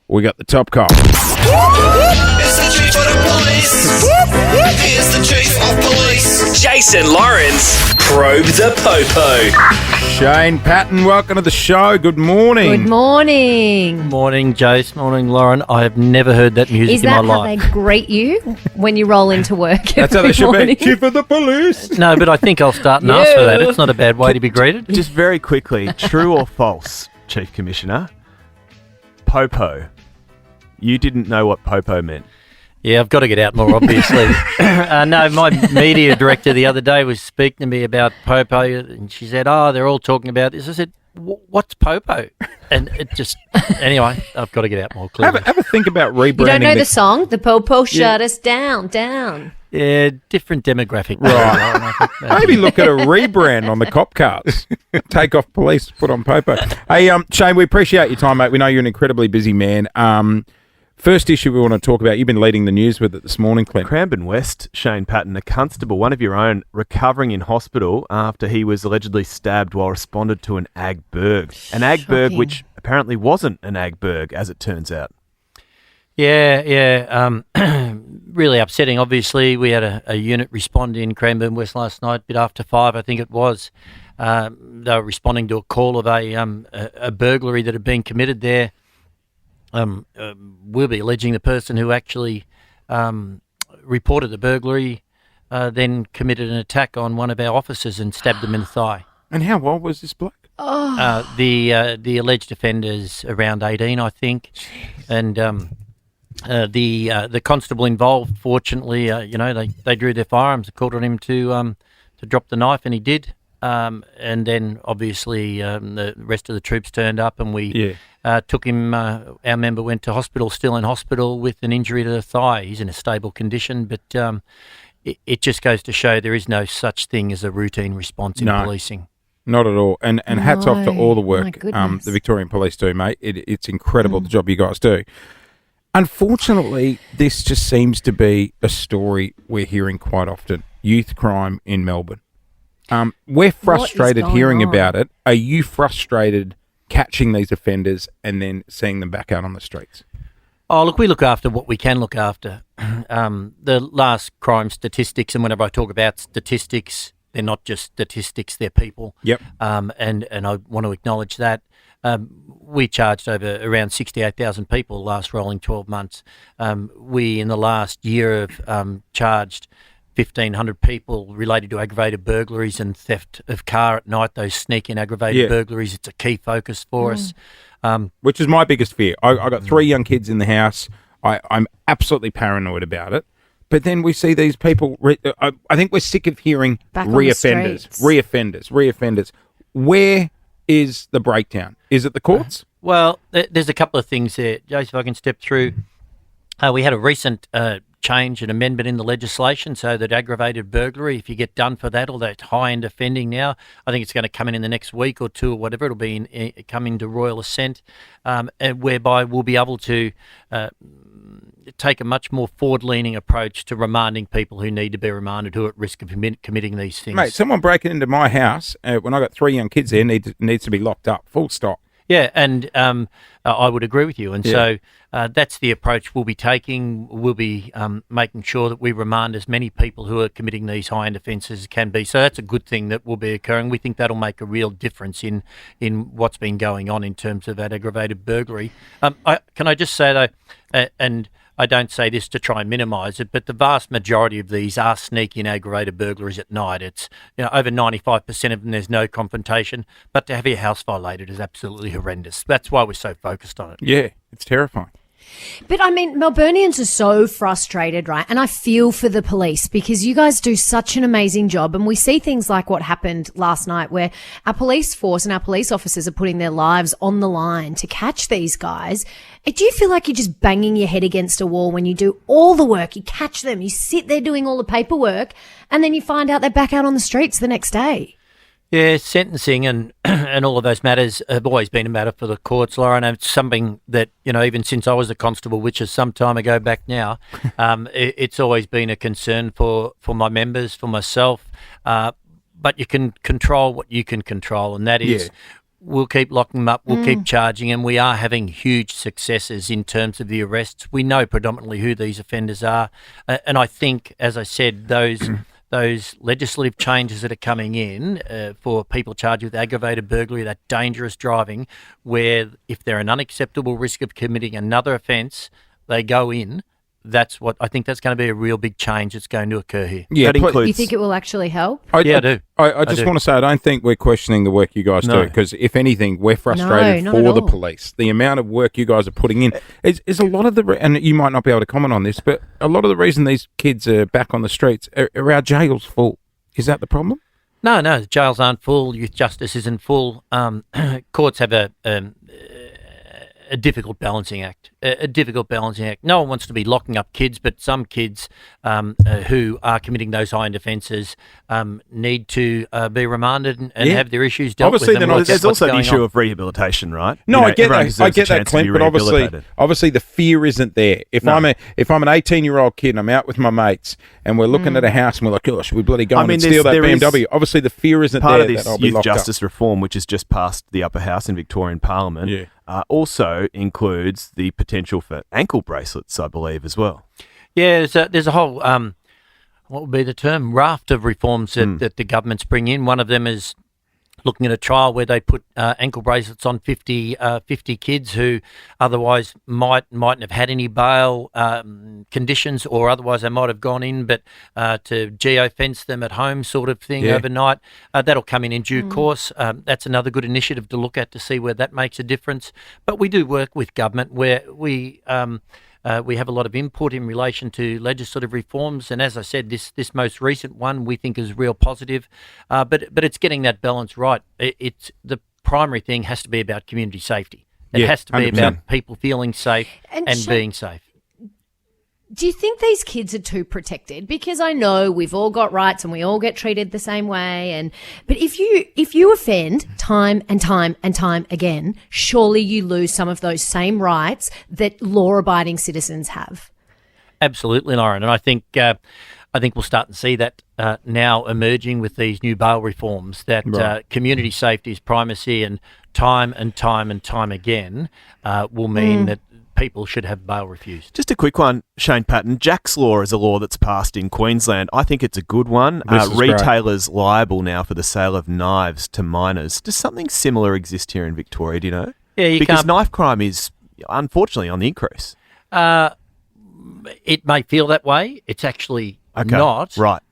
we got the top cop. It's the chief of the police. Here's the chief of police. Jason Lawrence. Probe the Popo. Shane Patton, welcome to the show. Good morning. Good morning. Morning, Jace. Morning, Lauren. I have never heard that music Is in that my how life. they greet you when you roll into work? That's how they every should morning? be. Chief of the Police. No, but I think I'll start and ask for that. It's not a bad way to be greeted. Just very quickly, true or false, Chief Commissioner? Popo. You didn't know what Popo meant. Yeah, I've got to get out more, obviously. No, my media director the other day was speaking to me about Popo, and she said, oh, they're all talking about this. I said, what's Popo? And it just, anyway, I've got to get out more clearly. Have a think about rebranding. You don't know the song? The Popo shut us down. Yeah, different demographic. Right. Maybe look at a rebrand on the cop cars. Take off police, put on Popo. Hey, Shane, we appreciate your time, mate. We know you're an incredibly busy man. First issue we want to talk about, you've been leading the news with it this morning, Clint. Cranbourne West, Shane Patton, a constable, one of your own, recovering in hospital after he was allegedly stabbed while responded to an ag burg. An ag burg which apparently wasn't an ag burg, as it turns out. Yeah. Really upsetting. Obviously, we had a unit respond in Cranbourne West last night, a bit after 5, I think it was. They were responding to a call of a burglary that had been committed there. We'll be alleging the person who actually reported the burglary then committed an attack on one of our officers and stabbed him in the thigh. And how old was this bloke? The alleged offender's around 18, I think. Jeez. And the constable involved, fortunately, they drew their firearms, called on him to drop the knife, and he did. And then obviously the rest of the troops turned up, and we took him. Our member went to hospital, still in hospital with an injury to the thigh. He's in a stable condition, but it just goes to show there is no such thing as a routine response in policing. Not at all. And hats off to all the work the Victorian Police do, mate. It's incredible the job you guys do. Unfortunately, this just seems to be a story we're hearing quite often. Youth crime in Melbourne. We're frustrated hearing about it. Are you frustrated catching these offenders and then seeing them back out on the streets? Oh, look, we look after what we can look after. The last crime statistics, and whenever I talk about statistics, they're not just statistics, they're people. Yep. And I want to acknowledge that. We charged around 68,000 people last rolling 12 months. We, in the last year, have charged 1,500 people related to aggravated burglaries and theft of car at night, those sneak-in aggravated burglaries. It's a key focus for us. Which is my biggest fear. I got 3 young kids in the house. I'm absolutely paranoid about it. But then we see these people, I think we're sick of hearing Back reoffenders. Where is the breakdown? Is it the courts? Well, there's a couple of things there. Jase, if I can step through. We had a recent change, an amendment in the legislation so that aggravated burglary, if you get done for that, or that high-end offending now, I think it's going to come in the next week or two or whatever, it'll be come into royal assent, whereby we'll be able to take a much more forward-leaning approach to remanding people who need to be remanded, who are at risk of committing these things. Mate, someone breaking into my house, when I got 3 young kids there, needs to be locked up, full stop. Yeah, and I would agree with you. And so that's the approach we'll be taking. We'll be making sure that we remand as many people who are committing these high-end offences as can be. So that's a good thing that will be occurring. We think that'll make a real difference in what's been going on in terms of that aggravated burglary. Can I just say, though, and I don't say this to try and minimise it, but the vast majority of these are sneaky and aggravated burglaries at night. It's over 95% of them there's no confrontation, but to have your house violated is absolutely horrendous. That's why we're so focused on it. Yeah, it's terrifying. But I mean, Melburnians are so frustrated, right? And I feel for the police because you guys do such an amazing job. And we see things like what happened last night where our police force and our police officers are putting their lives on the line to catch these guys. Do you feel like you're just banging your head against a wall when you do all the work? You catch them, you sit there doing all the paperwork, and then you find out they're back out on the streets the next day. Yeah, sentencing and all of those matters have always been a matter for the courts, Lauren. And it's something that, even since I was a constable, which is some time ago back now, it's always been a concern for my members, for myself. But you can control what you can control, and that is we'll keep locking them up, we'll keep charging, and we are having huge successes in terms of the arrests. We know predominantly who these offenders are. And I think, as I said, those legislative changes that are coming in for people charged with aggravated burglary, that dangerous driving, where if they're an unacceptable risk of committing another offence, they go in. That's what I think. That's going to be a real big change that's going to occur here. Yeah, Do you think it will actually help? I do. I just want to say I don't think we're questioning the work you guys do, because if anything, we're frustrated No, for not at the all. police. The amount of work you guys are putting in is a lot of the, and you might not be able to comment on this, but a lot of the reason these kids are back on the streets are our jails full. Is that the problem? No, the jails aren't full. Youth justice isn't full. Courts have a difficult balancing act. A difficult balancing act. No one wants to be locking up kids, but some kids who are committing those high-end offences need to be remanded and have their issues dealt Obviously, with. Well, there's also the issue of rehabilitation, right? No, I get that. I get that, chance to be Clint. But obviously, the fear isn't there. If I'm an 18-year-old kid and I'm out with my mates and we're looking at a house and we're like, "Oh, should we bloody go and steal that BMW?" Obviously, the fear isn't part there. of this that I'll be youth locked justice up. reform, which has just passed the upper house in Victorian Parliament, also includes the potential for ankle bracelets, I believe, as well. Yeah, there's a whole, what would be the term, raft of reforms that the government's bringing in. One of them is looking at a trial where they put ankle bracelets on 50 kids who otherwise mightn't have had any bail conditions, or otherwise they might have gone in, but to geo-fence them at home sort of thing overnight. That'll come in due course. That's another good initiative to look at to see where that makes a difference. But we do work with government where we have a lot of input in relation to legislative reforms, and as I said, this most recent one we think is real positive, but it's getting that balance right. It's the primary thing has to be about community safety. It has to be 100%. about people feeling safe and Shane, being safe. Do you think these kids are too protected? Because I know we've all got rights and we all get treated the same way. But if you offend time and time and time again, surely you lose some of those same rights that law-abiding citizens have. Absolutely, Lauren, and I think we'll start to see that now emerging with these new bail reforms. That community safety is primacy, and time again will mean that people should have bail refused. Just a quick one, Shane Patton. Jack's Law is a law that's passed in Queensland. I think it's a good one. Retailers liable now for the sale of knives to minors. Does something similar exist here in Victoria, do you know? Yeah, because knife crime is unfortunately on the increase. It may feel that way. It's actually not. Right.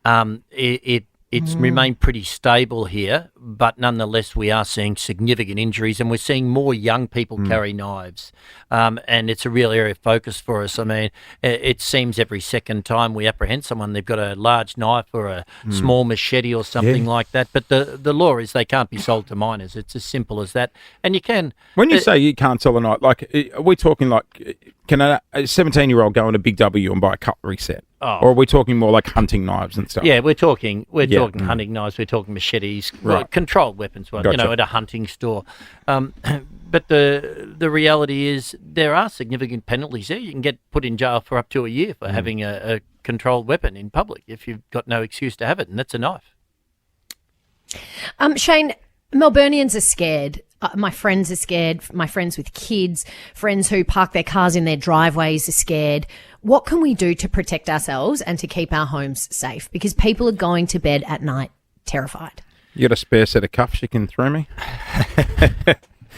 It it's remained pretty stable here, but nonetheless we are seeing significant injuries, and we're seeing more young people carry knives, and it's a real area of focus for us. I mean, it seems every second time we apprehend someone, they've got a large knife or a small machete or something like that, but the law is they can't be sold to minors. It's as simple as that. And you can... When you say you can't sell a knife, like, are we talking like, can a 17-year-old go into Big W and buy a cutlery set? Oh. Or are we talking more like hunting knives and stuff? Yeah, we're talking hunting knives, we're talking machetes, controlled weapons, Gotcha. at a hunting store. But the reality is there are significant penalties there. You can get put in jail for up to a year for having a controlled weapon in public if you've got no excuse to have it, and that's a knife. Shane, Melburnians are scared. My friends are scared. My friends with kids, friends who park their cars in their driveways are scared. What can we do to protect ourselves and to keep our homes safe? Because people are going to bed at night terrified. You got a spare set of cuffs you can throw me?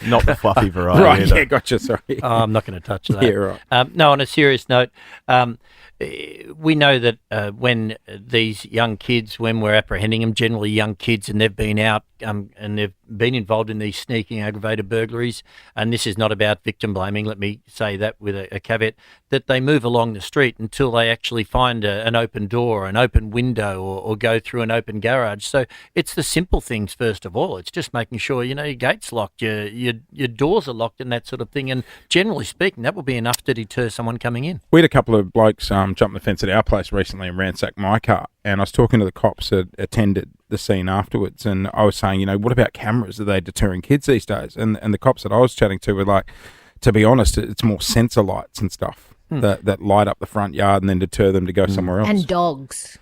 Not the fluffy variety. Right, either. yeah, gotcha, sorry. Oh, I'm not going to touch that. Yeah, right. No, on a serious note, we know that when these young kids, when we're apprehending them, generally young kids, and they've been out and they've been involved in these sneaking aggravated burglaries, and this is not about victim blaming, let me say that with a caveat, that they move along the street until they actually find an open door, an open window, or go through an open garage. So it's the simple things first of all. It's just making sure, your gate's locked, your doors are locked and that sort of thing. And generally speaking, that will be enough to deter someone coming in. We had a couple of blokes jump the fence at our place recently and ransack my car. And I was talking to the cops that attended the scene afterwards, and I was saying, what about cameras? Are they deterring kids these days? And the cops that I was chatting to were like, to be honest, it's more sensor lights and stuff that light up the front yard and then deter them to go somewhere else. And dogs.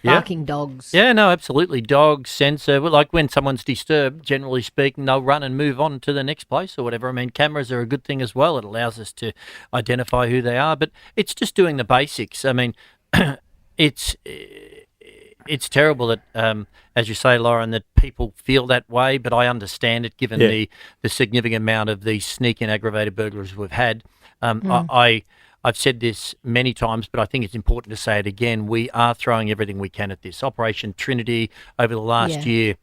Barking dogs. Yeah, no, absolutely. Dogs, sensor. Like when someone's disturbed, generally speaking, they'll run and move on to the next place or whatever. I mean, cameras are a good thing as well. It allows us to identify who they are, but it's just doing the basics. I mean, it's terrible that, as you say, Lauren, that people feel that way, but I understand it given the significant amount of these sneaking aggravated burglaries we've had. I've said this many times, but I think it's important to say it again. We are throwing everything we can at this. Operation Trinity, over the last year,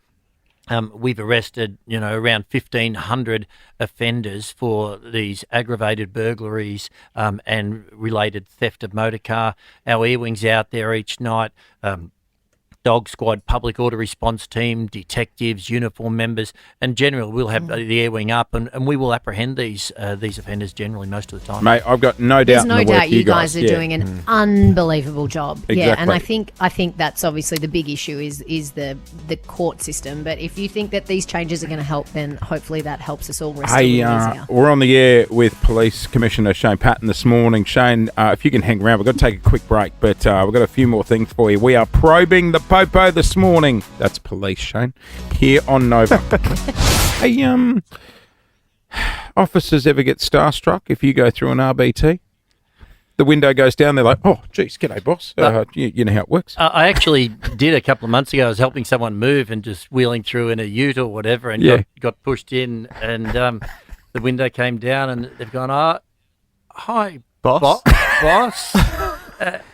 we've arrested, around 1,500 offenders for these aggravated burglaries and related theft of motor car. Our air wing's out there each night. Dog squad, public order response team, detectives, uniform members, and generally we'll have the air wing up, and we will apprehend these offenders generally most of the time. Mate, I've got no doubt. There's in no the doubt work you guys are doing an unbelievable job. Exactly. Yeah, and I think that's obviously the big issue is the court system. But if you think that these changes are going to help, then hopefully that helps us all rest a little easier. We're on the air with Police Commissioner Shane Patton this morning. Shane, if you can hang around, we've got to take a quick break, but we've got a few more things for you. We are probing the Popo this morning. That's police, Shane, here on Nova. Hey, officers ever get starstruck if you go through an RBT? The window goes down, they're like, oh, geez, g'day, boss. You know how it works. I actually did a couple of months ago. I was helping someone move and just wheeling through in a ute or whatever, and got pushed in, and the window came down, and they've gone, hi, boss. Boss.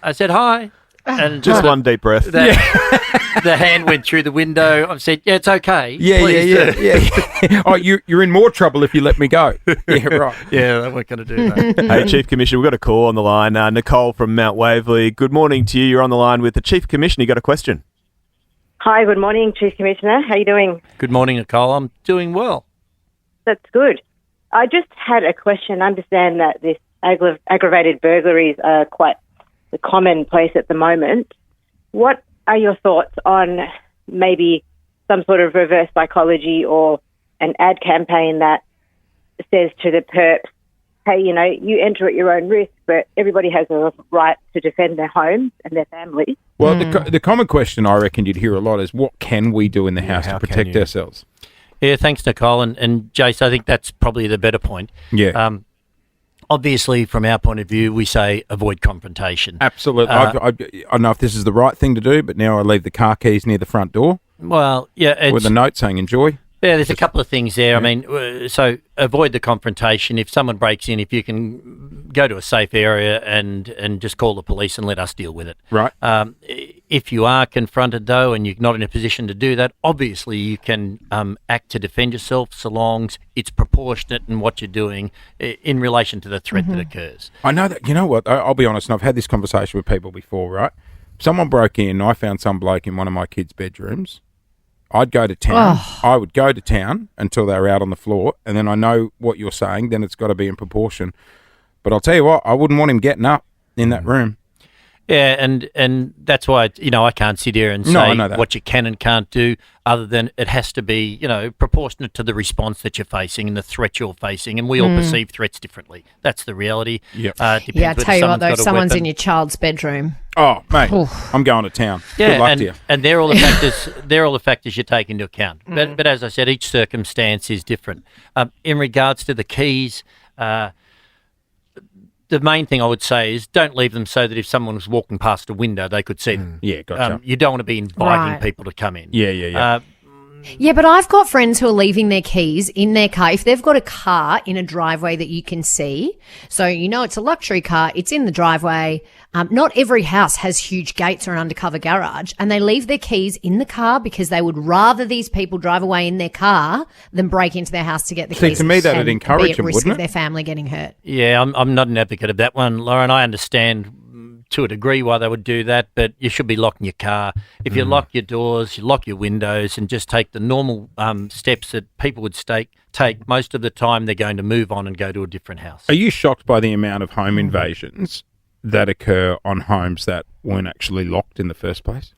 I said, hi. And just one deep breath. The hand went through the window. I said, yeah, it's okay. Yeah. Oh, you're in more trouble if you let me go. Yeah, right. Yeah, we're going to do that. Hey, Chief Commissioner, we've got a call on the line. Nicole from Mount Waverley. Good morning to you. You're on the line with the Chief Commissioner. You got a question? Hi, good morning, Chief Commissioner. How are you doing? Good morning, Nicole. I'm doing well. That's good. I just had a question. I understand that this aggravated burglaries are quite the commonplace at the moment. What are your thoughts on maybe some sort of reverse psychology or an ad campaign that says to the perps, hey, you enter at your own risk, but everybody has a right to defend their homes and their families? Well, the common question I reckon you'd hear a lot is, what can we do in the house to protect ourselves? Yeah, thanks, Nicole. And Jase, I think that's probably the better point. Yeah. Obviously, from our point of view, we say avoid confrontation. Absolutely. I don't know if this is the right thing to do, but now I leave the car keys near the front door. Well, yeah. With a note saying enjoy. Yeah, there's a couple of things there. Yeah. I mean, so avoid the confrontation. If someone breaks in, if you can go to a safe area and just call the police and let us deal with it. Right. If you are confronted, though, and you're not in a position to do that, obviously you can act to defend yourself so long as it's proportionate in what you're doing in relation to the threat that occurs. I know that. You know what? I'll be honest, and I've had this conversation with people before, right? Someone broke in. I found some bloke in one of my kids' bedrooms. I'd go to town. I would go to town until they were out on the floor, and then I know what you're saying. Then it's got to be in proportion. But I'll tell you what, I wouldn't want him getting up in that room. Yeah, and that's why, I can't sit here and say what you can and can't do, other than it has to be, proportionate to the response that you're facing and the threat you're facing. And we all perceive threats differently. That's the reality. Yep. I tell you what, though, if someone's in your child's bedroom. Oh, mate, I'm going to town. Yeah, Good luck to you. And they're all the factors. They're all the factors you take into account. But as I said, each circumstance is different. In regards to the keys, the main thing I would say is don't leave them so that if someone was walking past a window, they could see them. Yeah, gotcha. You don't want to be inviting people to come in. Yeah. Yeah, but I've got friends who are leaving their keys in their car. If they've got a car in a driveway that you can see, so it's a luxury car, it's in the driveway. Not every house has huge gates or an undercover garage, and they leave their keys in the car because they would rather these people drive away in their car than break into their house to get the keys. To me, that would encourage them, wouldn't it? Of their family getting hurt. Yeah, I'm not an advocate of that one, Lauren. I understand to a degree why they would do that, but you should be locking your car. If you lock your doors, you lock your windows, and just take the normal steps that people would take, most of the time they're going to move on and go to a different house. Are you shocked by the amount of home invasions that occur on homes that weren't actually locked in the first place?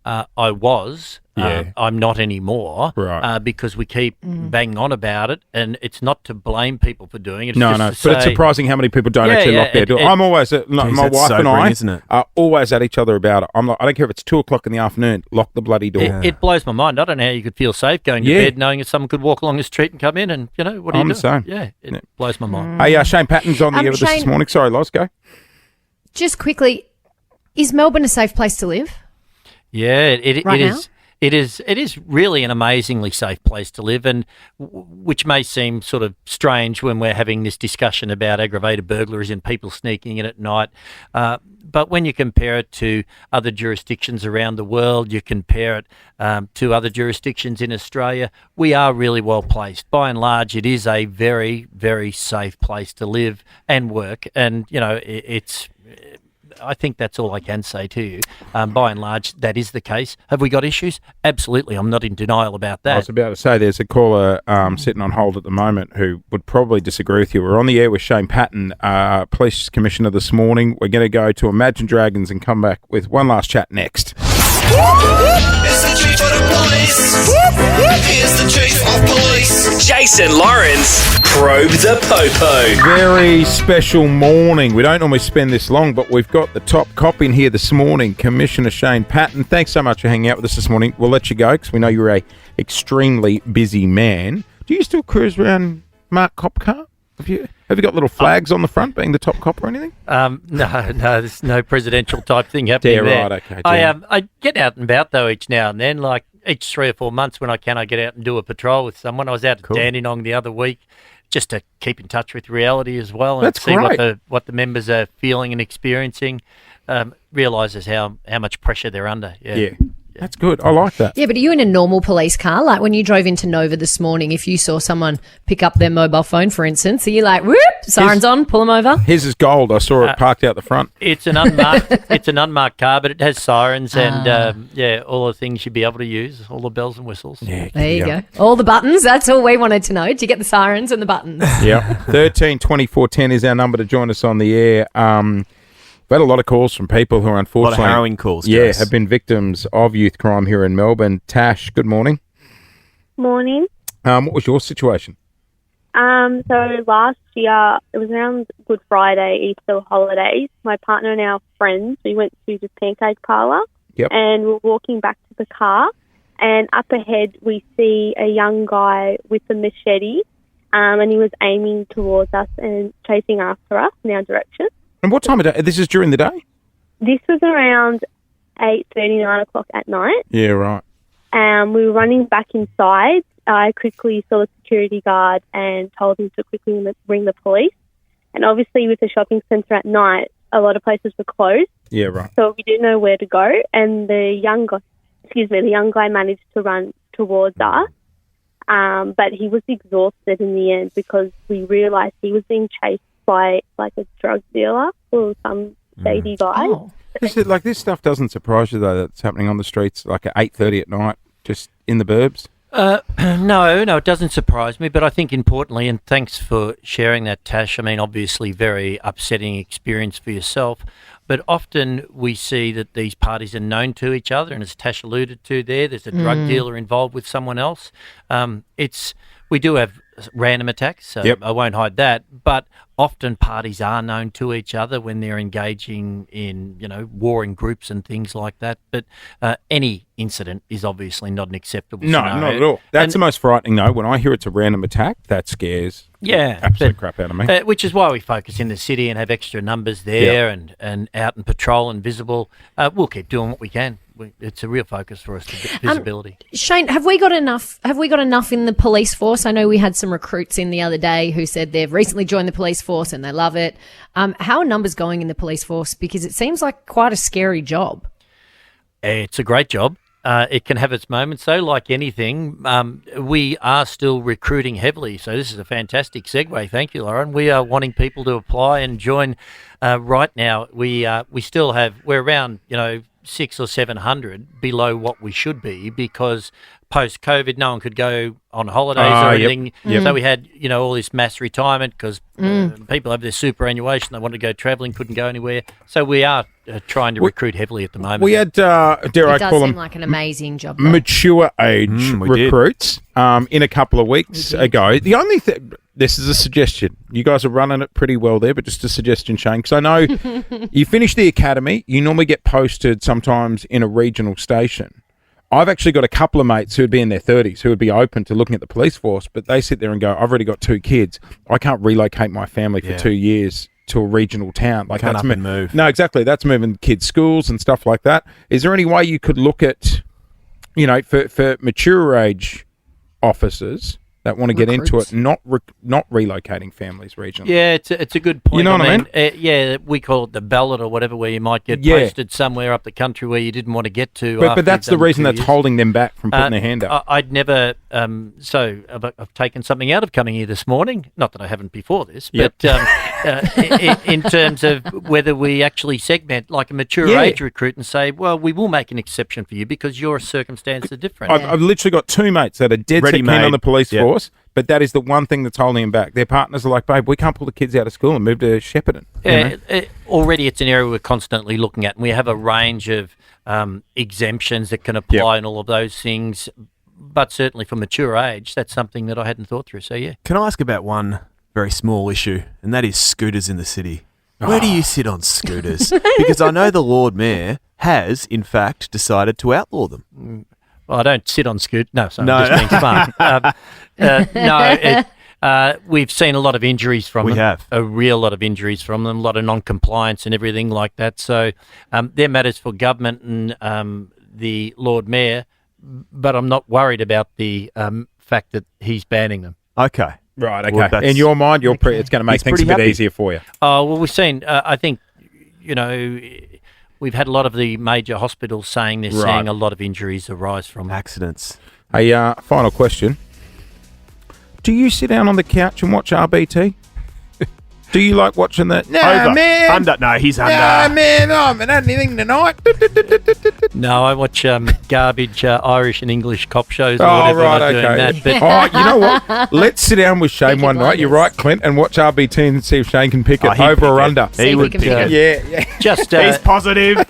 I was. I'm not anymore. Right. Because we keep banging on about it, and it's not to blame people for doing it. It's No, but it's surprising how many people don't actually lock their door. I'm always, my wife and I are always at each other about it. I'm like, I don't care if it's 2:00 in the afternoon, lock the bloody door. It blows my mind. I don't know how you could feel safe going to bed knowing that someone could walk along the street and come in and, what do you do? I'm the same. Yeah, it blows my mind. Hey, Shane Patton's on the air with us this morning. Sorry, Loz, go. Just quickly, is Melbourne a safe place to live? Yeah, it Right is. now? It is really an amazingly safe place to live, and which may seem sort of strange when we're having this discussion about aggravated burglaries and people sneaking in at night. But when you compare it to other jurisdictions around the world, you compare it to other jurisdictions in Australia, we are really well placed. By and large, it is a very, very safe place to live and work, and it's. I think that's all I can say to you. By and large, that is the case. Have we got issues? Absolutely. I'm not in denial about that. I was about to say there's a caller sitting on hold at the moment who would probably disagree with you. We're on the air with Shane Patton, Police Commissioner this morning. We're going to go to Imagine Dragons and come back with one last chat next. It's the chief of the police. Here's the chief of police. Jason Lawrence, Probe the Popo. Very special morning. We don't normally spend this long, but we've got the top cop in here this morning, Commissioner Shane Patton. Thanks so much for hanging out with us this morning. We'll let you go because we know you're a extremely busy man. Do you still cruise around Mark Cop car? Have you got little flags on the front being the top cop or anything? No, there's no presidential type thing happening there. Right, okay. I get out and about though each now and then, like each 3 or 4 months when I can, I get out and do a patrol with someone. I was out at Dandenong the other week just to keep in touch with reality as well and see what the members are feeling and experiencing. Realises how much pressure they're under. Yeah. That's good. I like that. Yeah, but are you in a normal police car? Like when you drove into Nova this morning, if you saw someone pick up their mobile phone, for instance, are you like, whoop, sirens on, pull them over? His is gold. I saw it parked out the front. It's an unmarked car, but it has sirens and all the things you'd be able to use, all the bells and whistles. Yeah, there you go. All the buttons. That's all we wanted to know. Did you get the sirens and the buttons? Yeah. 13 24 10 is our number to join us on the air. We've had a lot of calls from people who are unfortunately... A lot of harrowing calls, Yeah, Jase. have been victims of youth crime here in Melbourne. Tash, good morning. Morning. What was your situation? So last year, it was around Good Friday, Easter holidays. My partner and our friends, we went to the pancake parlour. Yep. And we're walking back to the car. And up ahead, we see a young guy with a machete. And he was aiming towards us and chasing after us in our direction. And what time of day? This is during the day? This was around 8:30, 9 o'clock at night. Yeah, right. We were running back inside. I quickly saw the security guard and told him to quickly ring the police. And obviously with the shopping centre at night, a lot of places were closed. Yeah, right. So we didn't know where to go, and the young guy managed to run towards us, but he was exhausted in the end because we realised he was being chased by like a drug dealer or some shady guy. Oh. This stuff doesn't surprise you though. That's happening on the streets like at 8:30 at night, just in the burbs. No, it doesn't surprise me, but I think importantly, and thanks for sharing that, Tash, I mean, obviously very upsetting experience for yourself, but often we see that these parties are known to each other, and as Tash alluded to there's a drug dealer involved with someone else. We do have random attacks, so I won't hide that, but often parties are known to each other when they're engaging in, warring groups and things like that, but any incident is obviously not an acceptable scenario. No, not at all. That's the most frightening, though. When I hear it's a random attack, that scares absolute crap out of me. Which is why we focus in the city and have extra numbers there and out and patrol and visible. We'll keep doing what we can. It's a real focus for us to get visibility. Shane, have we got enough in the police force? I know we had some recruits in the other day who said they've recently joined the police force and they love it. How are numbers going in the police force? Because it seems like quite a scary job. It's a great job. It can have its moments, though, like anything. We are still recruiting heavily, so this is a fantastic segue. Thank you, Lauren. We are wanting people to apply and join right now. We're around, 600 or 700 below what we should be because post-COVID, no one could go on holidays or anything. Yep. So we had, all this mass retirement because people have their superannuation. They wanted to go travelling, couldn't go anywhere. So we are trying to recruit heavily at the moment. We had, dare I call them, like an amazing job. Mature age recruits in a couple of weeks ago. The only thing, this is a suggestion. You guys are running it pretty well there, but just a suggestion, Shane, because I know you finish the academy, you normally get posted sometimes in a regional station. I've actually got a couple of mates who would be in their 30s who would be open to looking at the police force, but they sit there and go, I've already got 2 kids. I can't relocate my family for 2 years to a regional town. Like Can't up and move. No, exactly. That's moving kids' schools and stuff like that. Is there any way you could look at, for mature age officers that want to get into it, not relocating families regionally? Yeah, it's a good point. You know what I mean? We call it the ballot or whatever, where you might get posted somewhere up the country where you didn't want to get to. But that's the reason that's holding them back from putting their hand up. I'd never. So I've taken something out of coming here this morning. Not that I haven't before this, but in terms of whether we actually segment like a mature age recruit and say, well, we will make an exception for you because your circumstances are different. I've literally got 2 mates that are dead set keen on the police force. But that is the one thing that's holding them back. Their partners are like, babe, we can't pull the kids out of school and move to Shepparton. Already it's an area we're constantly looking at. And we have a range of exemptions that can apply and all of those things. But certainly for mature age, that's something that I hadn't thought through. So, yeah. Can I ask about one very small issue, and that is scooters in the city? Where do you sit on scooters? Because I know the Lord Mayor has, in fact, decided to outlaw them. Well, I don't sit on scoot. No, sorry, I'm just being fun. We've seen a lot of injuries from them. We have. A real lot of injuries from them, a lot of non-compliance and everything like that. So they're matters for government and the Lord Mayor, but I'm not worried about the fact that he's banning them. Okay. Right, okay. Well, in your mind, it's going to make things a bit easier for you. Oh, well, we've seen, I think, we've had a lot of the major hospitals saying they're seeing a lot of injuries arise from accidents. Hey, final question. Do you sit down on the couch and watch RBT? Do you like watching that? Over. Man. Under. No, he's under. Nah, man, I haven't had anything tonight. No, I watch garbage Irish and English cop shows or whatever. Right, I'm doing that. But you know what? Let's sit down with Shane one night. You're right, Clint, and watch RBT and see if Shane can pick it over or under. He would pick it. Yeah. Just he's positive.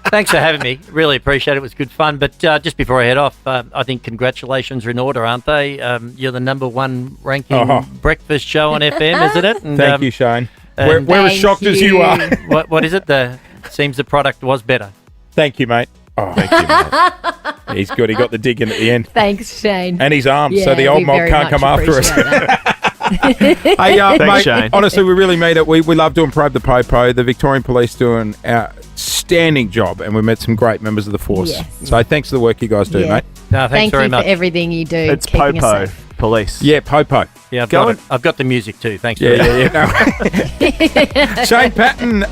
Thanks for having me. Really appreciate it. It was good fun. But just before I head off, I think congratulations are in order, aren't they? You're the number 1 ranking breakfast show on FM, isn't it? And, thank you, Shane. We're as shocked as you are. What is it? Seems the product was better. Thank you, mate. Oh, thank you, mate. He's good. He got the dig in at the end. Thanks, Shane. And his arms, so the old mob can't come after us. Hey, thanks, mate, Shane. Honestly, we really made it. We love doing Probe the Popo. The Victorian Police do an outstanding job, and we met some great members of the force. Yes. So thanks for the work you guys do, mate. No, thanks very much. Thank you for everything you do. It's keeping Popo. us safe. Police. Yeah, Popo. Yeah, I've got the music too. Thanks. Yeah, for yeah. Shane Patton,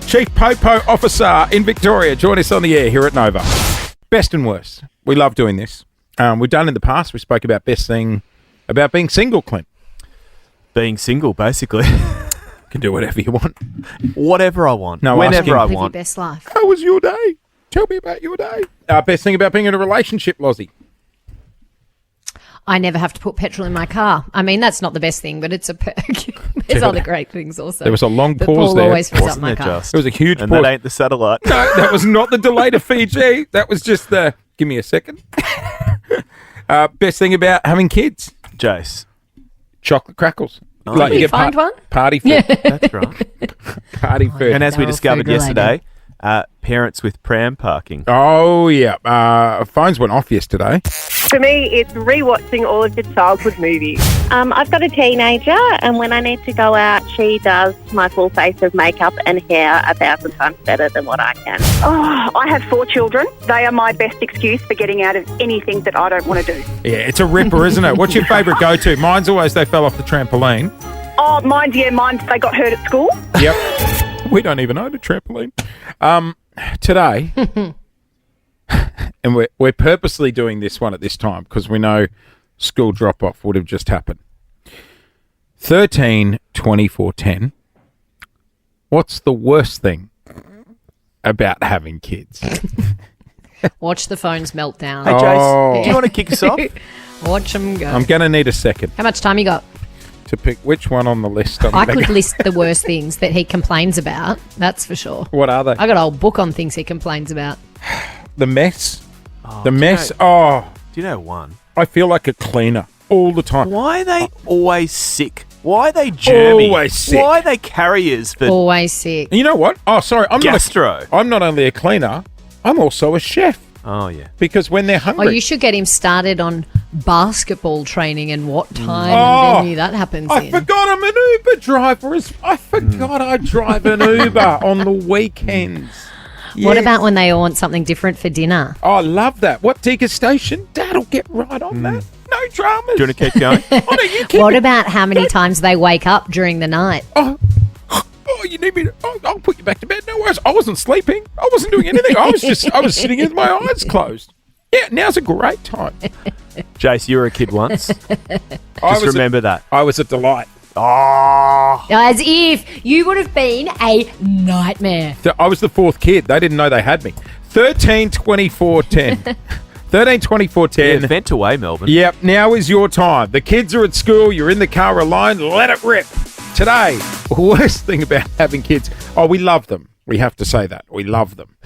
Chief Popo Officer in Victoria. Join us on the air here at Nova. Best and worst. We love doing this. We've done in the past. We spoke about best thing about being single, Clint. Being single, basically. Can do whatever you want. Whatever I want. No, whenever I Live your want. best life. How was your day? Tell me about your day. Best thing about being in a relationship, Lozzie. I never have to put petrol in my car. I mean, that's not the best thing, but it's a perk. There's other great things also. There was a long But pause Paul there. always fills up Wasn't my it car. just? There was a huge And pause. that ain't the satellite. No, that was not the delay to Fiji. That was just the, give me a second. Best thing about having kids. Jase. Chocolate crackles. Did you find one? Party food. Yeah. That's right. Party food. And as we They're all discovered food-related. yesterday, parents with pram parking. Oh, yeah. Phones went off yesterday. For me, it's rewatching all of your childhood movies. I've got a teenager, and when I need to go out, she does my full face of makeup and hair 1,000 times better than what I can. Oh, I have 4 children. They are my best excuse for getting out of anything that I don't want to do. Yeah, it's a ripper, isn't it? What's your favourite go-to? Mine's always they fell off the trampoline. Oh, mine's they got hurt at school. Yep. We don't even own a trampoline. Today, and we're purposely doing this one at this time because we know school drop-off would have just happened. 13, 24, 10. What's the worst thing about having kids? Watch the phones melt down. Hey, Jase, do you want to kick us off? Watch them go. I'm going to need a second How much time you got? to pick which one on the list. I could list the worst things that he complains about. That's for sure. What are they? I got a whole book on things he complains about. The mess. Oh, The do you mess. know- Oh, Do you know one? I feel like a cleaner all the time. Why are they always sick? Why are they germy? Always sick. Why are they carriers for Always sick. And you know what? Oh, sorry. gastro? I'm not only a cleaner, I'm also a chef. Oh, yeah. Because when they're Oh, hungry. you should get him started on basketball training and what time Oh, and venue that happens I in. forgot I'm an Uber driver. I forgot I drive an Uber on the weekends. What Yes. about when they all want something different for dinner? Oh, I love that. What degustation? Dad'll get right on that. No dramas. Do you want to keep going? Oh, no, you keep What it. about how many times they wake up during the night? Oh, you need me to... Oh, I'll put you back to bed. No worries. I wasn't sleeping. I wasn't doing anything. I was sitting with my eyes closed. Yeah, now's a great time. Jase, you were a kid once. I Just was remember that. I was a delight. Oh. As if you would have been a nightmare. I was the fourth kid. They didn't know they had me. 13, 24, 10. 13, 24, 10. Yeah, vent away, Melbourne. Yep, now is your time. The kids are at school. You're in the car alone. Let it rip. Today, worst thing about having kids. Oh, we love them. We have to say that. We love them.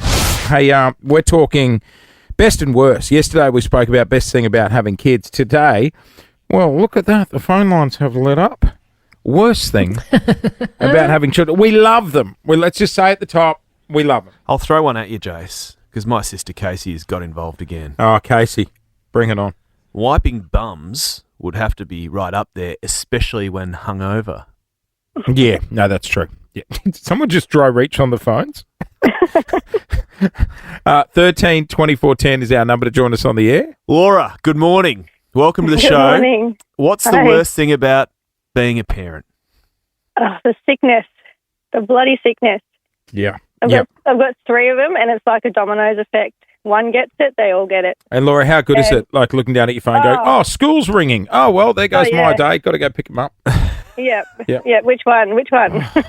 Hey, we're talking best and worst. Yesterday, we spoke about best thing about having kids. Today, well, look at that. The phone lines have lit up. Worst thing about having children. We love them. Well, let's just say at the top, we love them. I'll throw one at you, Jase, because my sister Casey has got involved again. Oh, Casey, bring it on. Wiping bums would have to be right up there, especially when hungover. Yeah, no, that's true. Yeah. Someone just dry reach on the phones. 13 24 10 is our number to join us on the air. Laura, good morning. Welcome to the Good show. morning. What's the Hi. worst thing about being a parent? The sickness, the bloody sickness. Yeah. I've Yep. got 3 of them, and it's like a dominoes effect. One gets it, they all get it. And Laura, how good is it? Like looking down at your phone, going, "Oh, school's ringing. Oh, well, there goes my yeah. day. Got to go pick them up." Yep. Yep. Yeah. Which one?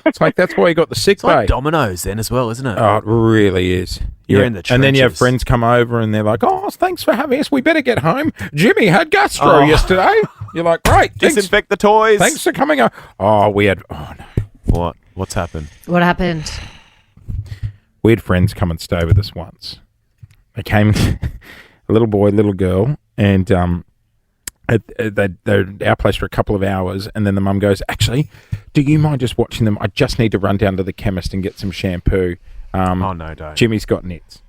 It's like that's why you got the sick It's like bay. dominoes then as well, isn't it? Oh, it really is. You're Yeah. in the And then you have trenches. friends come over and they're like, "Oh, thanks for having us. We better get home. Jimmy had gastro Oh. yesterday." You're like, "Great, thanks. Disinfect the toys. Thanks for coming over." Oh, we had. Oh no, What? What's happened? What happened? we had friends come and stay with us once. They came, a little boy, little girl, and they're at our place for a couple of hours, and then the mum goes, "Actually, do you mind just watching them? I just need to run down to the chemist and get some shampoo. Oh, no, don't. Jimmy's got nits."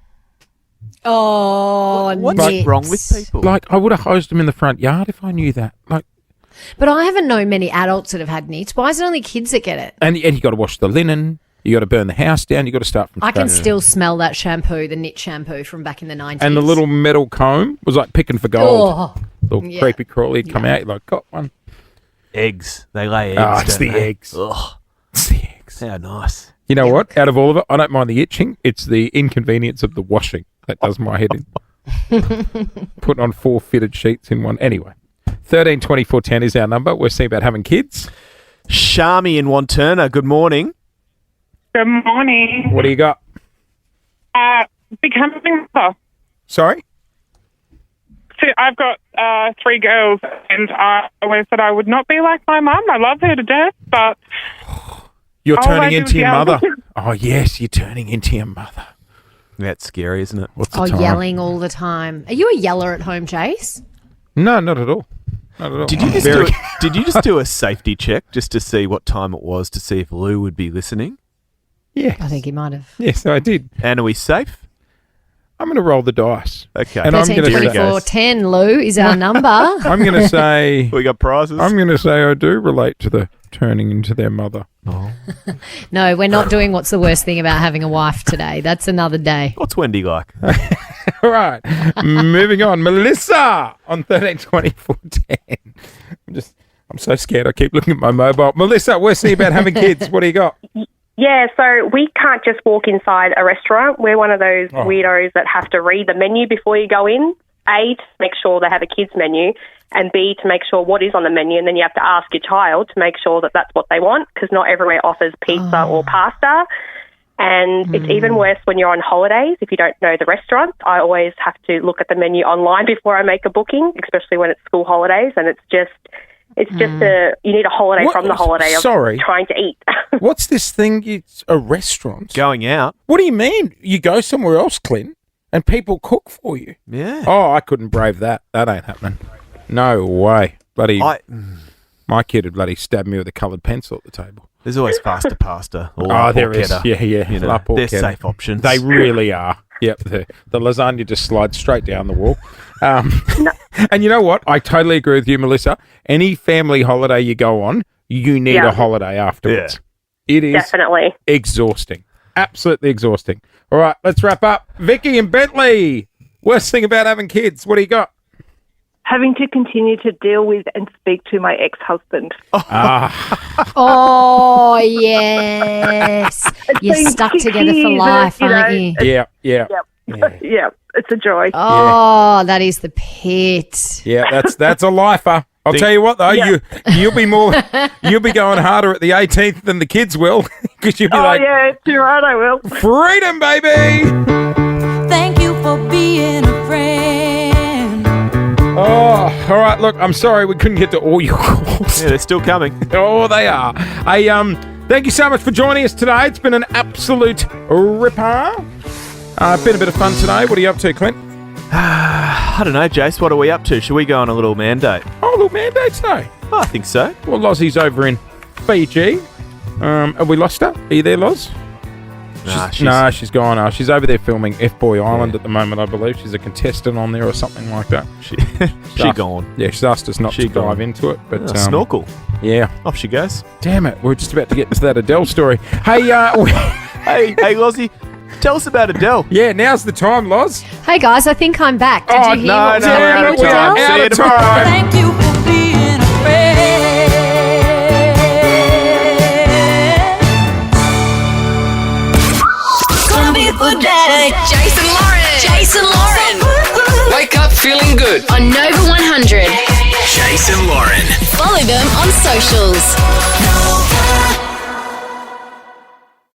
Oh, What's nits. wrong with people? Like, I would have hosed them in the front yard if I knew that. Like, But I haven't known many adults that have had nits. Why is it only kids that get it? and you got to wash the linen. You got to burn the house down. You got to start from I can scratch. still smell that shampoo, the nit shampoo from back in the 90s. And the little metal comb was like picking for gold. Oh, Little creepy crawly come out. You're like, got one. Eggs. They lay eggs. Oh, it's don't the they? eggs. Ugh. It's the eggs. How nice. You know what? Out of all of it, I don't mind the itching. It's the inconvenience of the washing that does my head in. Putting on 4 fitted sheets in one. Anyway, 13 24 10 is our number. We're seeing about having kids. Shami in Wanturna, good morning. Good morning. What do you got? Becoming mother. Sorry? So I've got 3 girls, and I always said I would not be like my mum. I love her to death, but You're I'll turning always into your yell. mother. Oh, yes, you're turning into your mother. That's scary, isn't it? What's the Oh, time? yelling all the time. Are you a yeller at home, Jase? No, not at all. Not at all. Did you I'm just very- did you just do a safety check just to see what time it was to see if Lou would be listening? Yeah. I think he might have. Yes, I did. And are we safe? I'm going to roll the dice. Okay. And I'm 13, going to 24, 10, Lou, is our number. I'm going to say... We got prizes. I'm going to say I do relate to the turning into their mother. Oh. No, we're not doing what's the worst thing about having a wife today. That's another day. What's Wendy like? All right. Moving on. Melissa on 13 24 10. I'm so scared. I keep looking at my mobile. Melissa, we're seeing about having kids. What do you got? Yeah, so we can't just walk inside a restaurant. We're one of those weirdos that have to read the menu before you go in. A, to make sure they have a kids menu, and B, to make sure what is on the menu, and then you have to ask your child to make sure that that's what they want, because not everywhere offers pizza or pasta. And it's even worse when you're on holidays. If you don't know the restaurant, I always have to look at the menu online before I make a booking, especially when it's school holidays, and it's just you need a holiday from the holiday of trying to eat. What's this thing? It's a restaurant. Going out. What do you mean? You go somewhere else, Clint, and people cook for you? Yeah. Oh, I couldn't brave that. That ain't happening. No way. Bloody, my kid would bloody stab me with a coloured pencil at the table. There's always faster pasta. There is. Yeah. You know, La they're porchetta. safe options. They really are. Yep. The lasagna just slides straight down the wall. And you know what? I totally agree with you, Melissa. Any family holiday you go on, you need a holiday afterwards. Yeah. It is definitely exhausting. Absolutely exhausting. All right, let's wrap up. Vicky and Bentley, worst thing about having kids. What do you got? Having to continue to deal with and speak to my ex-husband. Oh, yes. You're been stuck 6 together for years, life, you know. aren't you? Yeah. Yeah, it's a joy. Oh, that is the pit. Yeah, that's a lifer. I'll tell you what though, you'll be going harder at the 18th than the kids will, because you'll be yeah, you're right, I will. Freedom, baby. Thank you for being a friend. Oh, all right. Look, I'm sorry we couldn't get to all your calls. Yeah, they're still coming. Oh, they are. Hey, thank you so much for joining us today. It's been an absolute ripper. Been a bit of fun today. What are you up to, Clint? I don't know, Jase. What are we up to? Should we go on a little mandate? Oh, a little mandate today. Oh, I think so. Well, Lozzie's over in Fiji. Have we lost her? Are you there, Loz? She's gone. She's over there filming F-Boy Island at the moment, I believe. She's a contestant on there or something like that. She gone. Yeah, she's asked us not to dive into it. But snorkel. Yeah. Off she goes. Damn it. We're just about to get into that Adele story. Hey, hey, Lozzie. Tell us about Adele. Yeah, now's the time, Loz. Hey, guys, I think I'm back. Did you hear what was happening with Adele? Out of time. Thank you for being a friend. Gonna be a good day. Jason Lauren. Wake up feeling good. On Nova 100. Jason Lauren. Follow them on socials.